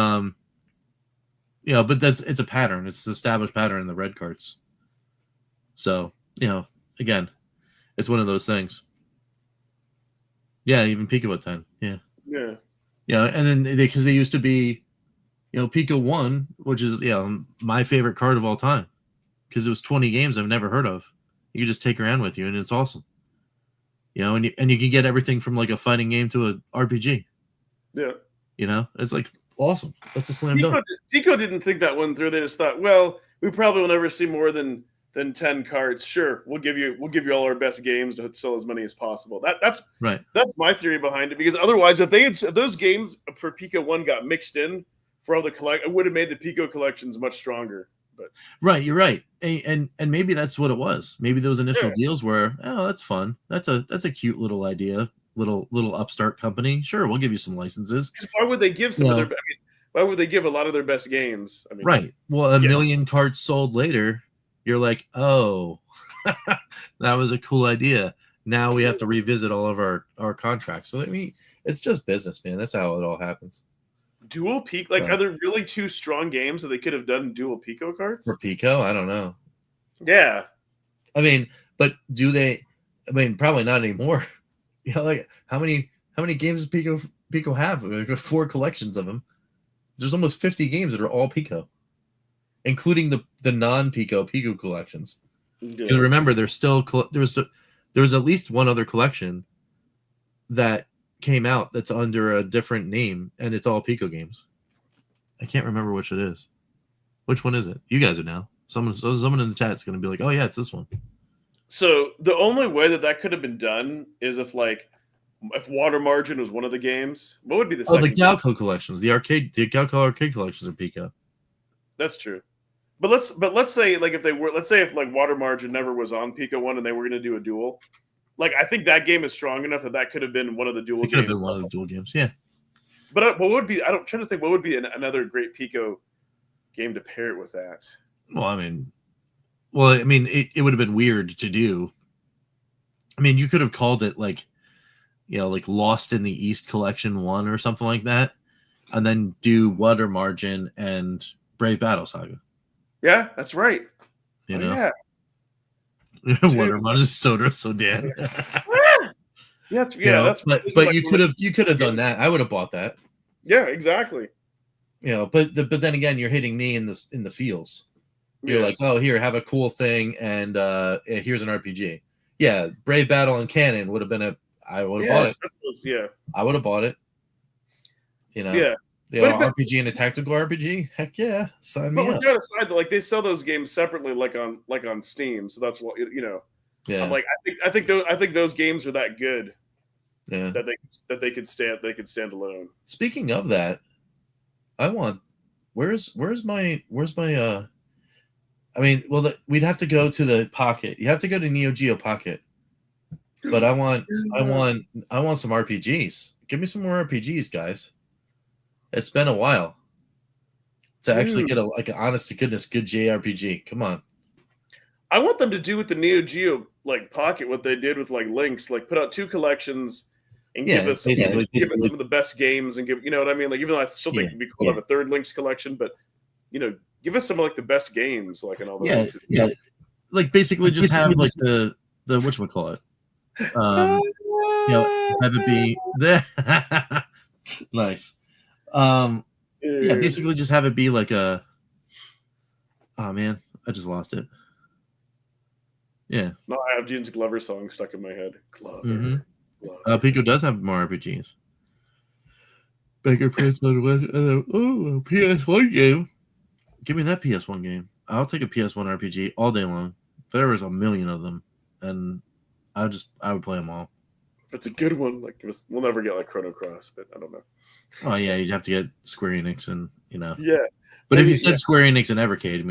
but it's a pattern. It's an established pattern in the red cards. So again, it's one of those things. Yeah, even Pico at 10. Yeah. And then because they used to be, Pico 1, which is my favorite card of all time, because it was 20 games I've never heard of. You can just take around with you, and it's awesome. And you can get everything from like a fighting game to a RPG. Yeah. It's like awesome. That's a slam dunk. Pico didn't think that one through. They just thought, well, we probably will never see more than 10 cards. Sure, we'll give you all our best games to sell as many as possible. That's right. That's my theory behind it, because otherwise, if those games for Pico 1 got mixed in for all the it would have made the Pico collections much stronger. But right, you're right, and maybe that's what it was. Maybe those initial deals were, oh, that's fun. That's a cute little idea, little upstart company. Sure, we'll give you some licenses. Why would they give some of their? Why would they give a lot of their best games? Right. Well, a million cards sold later, you're like, oh, that was a cool idea. Now we have to revisit all of our contracts. So it's just business, man. That's how it all happens. Dual Pico, are there really two strong games that they could have done dual Pico cards? For Pico? I don't know. Yeah. But do they? Probably not anymore. How many games does Pico have? There are 4 collections of them. There's almost 50 games that are all Pico, including the non-Pico collections. Because remember, there's still there was at least one other collection that came out that's under a different name, and it's all Pico games. I can't remember which it is. Which one is it? You guys are now. Someone in the chat is going to be like, oh yeah, it's this one. So the only way that could have been done is if Water Margin was one of the games. What would be the second? The Galco collections, the Galco arcade collections are Pico. That's true. But let's say if Water Margin never was on Pico 1 and they were going to do a duel. I think that game is strong enough that could have been one of the dual games. It could have been one of the dual games, yeah. But what would be? I'm trying to think. What would be another great Pico game to pair it with that? Well, it would have been weird to do. You could have called it Lost in the East Collection 1 or something like that, and then do Water Margin and Brave Battle Saga. Yeah, that's right. Yeah. Water Margin is Sodan. But you could have done that. I would have bought that. Yeah, exactly. But then again, you're hitting me in the feels. You're like, oh, here, have a cool thing, and here's an RPG. Yeah, Brave Battle and Cannon would have been I would have bought it. I would have bought it. Yeah. RPG and a tactical RPG. Heck yeah, sign me up. But we got aside that they sell those games separately, on Steam. So that's what Yeah. I'm I think those games are that good. Yeah. That they could stand alone. Speaking of that, I want. Where's my we'd have to go to the Pocket. You have to go to Neo Geo Pocket. But I want some RPGs. Give me some more RPGs, guys. It's been a while to actually get an honest to goodness good JRPG. Come on. I want them to do with the Neo Geo Pocket what they did with Lynx, put out 2 collections and give us some of the best games and give what I mean. Even though I still think it'd be cool to have a 3rd Lynx collection, but give us some of the best games and all that. Yeah. Basically just have the whatchamacallit. Have it be nice. Basically just have it be oh man, I just lost it. Yeah. No, I have Gene's Glover song stuck in my head. Glover. Mm-hmm. Pico does have more RPGs. Beggar Prince on the PS1 game. Give me that PS1 game. I'll take a PS1 RPG all day long. There was a million of them, and I would play them all. It's a good one. We'll never get Chrono Cross, but I don't know. Oh yeah, you'd have to get Square Enix and Yeah. But if you said Square Enix and Evercade,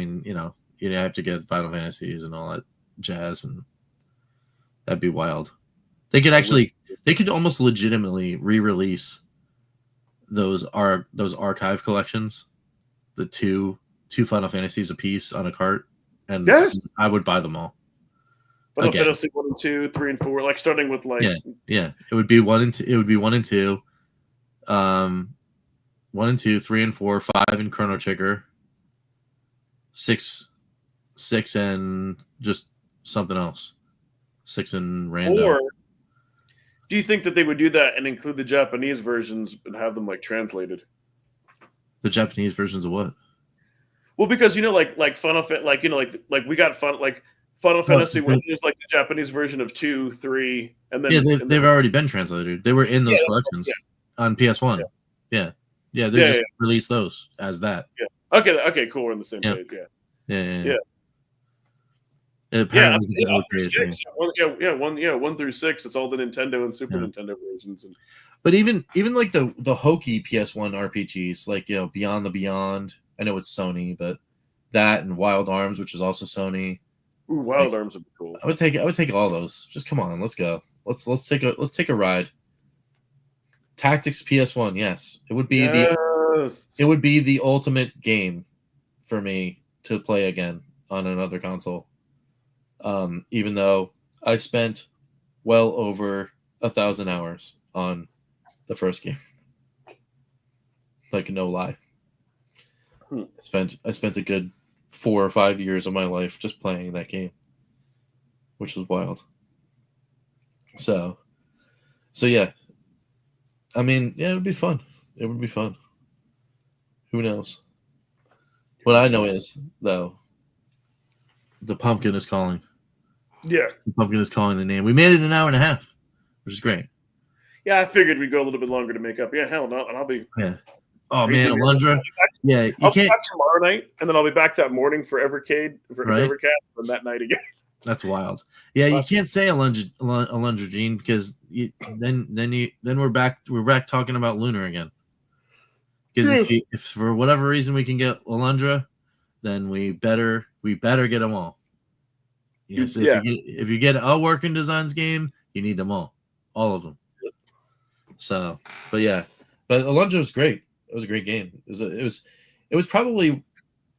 you'd have to get Final Fantasies and all that jazz, and That'd be wild. They could almost legitimately re-release those archive collections, the two Final Fantasies a piece on a cart, and Yes. I would buy them all. Final Again. Fantasy 1 and 2, 3 and 4, like starting with like Yeah. It would be 1 and 2. It would be 1 and 2. 1 and 2, 3 and 4, 5 and Chrono Trigger, 6 and just something else. 6 and random. Or do you think that they would do that and include the Japanese versions and have them like translated? The Japanese versions of what? Well, because like Final like we got Final Fantasy 1 is like the Japanese version of 2, 3, and then they've already been translated. They were in those collections on PS1. Yeah. They just released those as that. Yeah. Okay, cool. We're on the same page. Yeah. Apparently, up through 6, 1 through 6. It's all the Nintendo and Super Nintendo versions. But even like the hokey PS1 RPGs, like Beyond the Beyond. I know it's Sony, but that and Wild Arms, which is also Sony. Ooh, Wild Arms would be cool. I would take all those. Just come on, let's go. Let's take a ride. Tactics PS1, yes, it would be the ultimate game for me to play again on another console. Even though I spent well over 1,000 hours on the first game, like no lie. I spent a good 4 or 5 years of my life just playing that game, which was wild. So yeah. I mean, yeah, it would be fun. It would be fun. Who knows? What I know is, though, the pumpkin is calling. Yeah. The pumpkin is calling the name. We made it an hour and a half, which is great. Yeah, I figured we'd go a little bit longer to make up. Yeah, hell no. And I'll be... Yeah. Oh, man, Alundra. Yeah, I'll be back tomorrow night, and then I'll be back that morning for Evercade, Evercast, and that night again. That's wild. Yeah, you can't say Alundra Gene, because then we're back talking about Lunar again. Because if for whatever reason we can get Alundra, then we better get them all. Yes, if you get a Working Designs game, you need them all of them. So, but Alundra was great. It was a great game. It was probably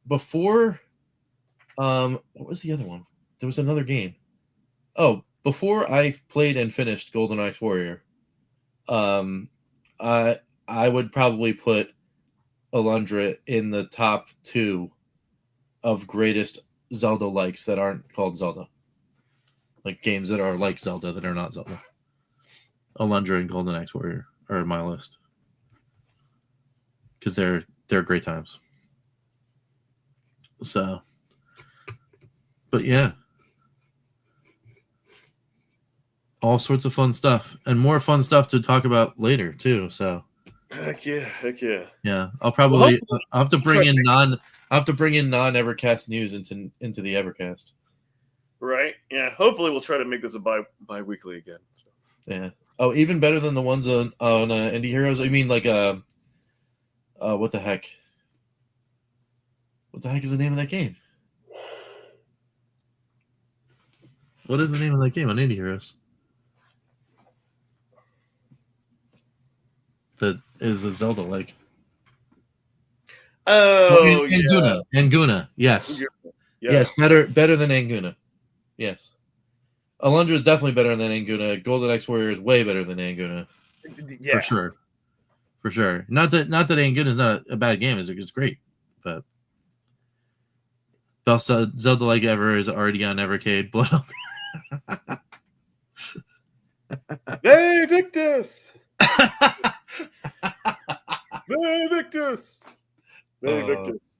before. What was the other one? There was another game. Oh, before I played and finished Golden Axe Warrior, I would probably put Alundra in the top 2 of greatest Zelda likes that aren't called Zelda. Like games that are like Zelda that are not Zelda. Alundra and Golden Axe Warrior are in my list. Because they're great times. So, but yeah. All sorts of fun stuff. And more fun stuff to talk about later, too. So Heck yeah. Yeah. I'll have to bring in non-Evercast news into the Evercast. Right? Yeah. Hopefully we'll try to make this a bi-weekly again. So. Yeah. Oh, even better than the ones on Indie Heroes? I mean, like, what the heck? What the heck is the name of that game? What is the name of that game on Indie Heroes? That is a Zelda like. Oh, Anguna. Yeah. Anguna. Yes. Yeah. Yes. Better than Anguna. Yes. Alundra is definitely better than Anguna. Golden Axe Warrior is way better than Anguna. Yeah. For sure. Not that Anguna is not a bad game. It's great, but best Zelda like ever is already on Evercade. Blood up. Hey, Victus! Hey, Victus! Hey, Victus!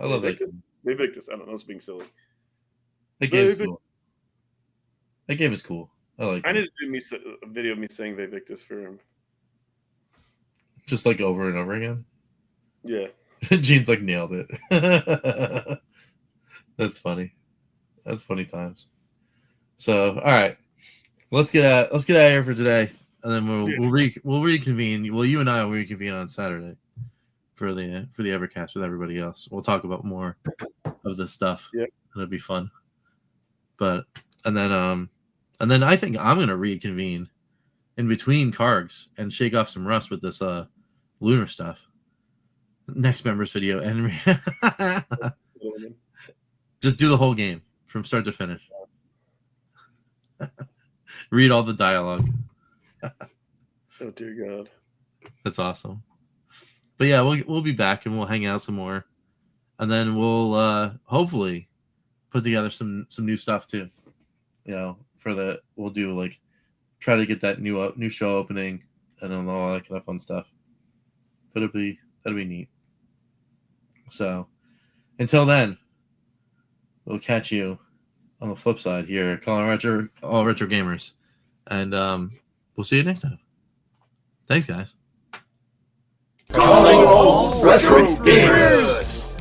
I love that game. Hey, Victus. I don't know. It's being silly. That game is cool. That game is cool. I like it. I need to do a video of me saying Hey, Victus for him. Just like over and over again? Yeah. Gene's like nailed it. That's funny. That's funny times. So, all right. Let's get out of here for today. And then we'll reconvene. Well, you and I will reconvene on Saturday for the Evercast with everybody else. We'll talk about more of this stuff. Yeah, it'll be fun. And then And then I think I'm going to reconvene in between cargs and shake off some rust with this lunar stuff. Next members video. And just do the whole game from start to finish. Read all the dialogue. Oh, dear God. That's awesome. But yeah, we'll be back and we'll hang out some more. And then we'll hopefully put together some new stuff too. You know, we'll do like try to get that new show opening and then all that kind of fun stuff. But that'll be neat. So until then, we'll catch you on the flip side here, calling all retro gamers, and we'll see you next time. Thanks, guys. Calling all retro gamers.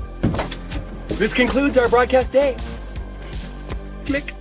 This concludes our broadcast day. Click.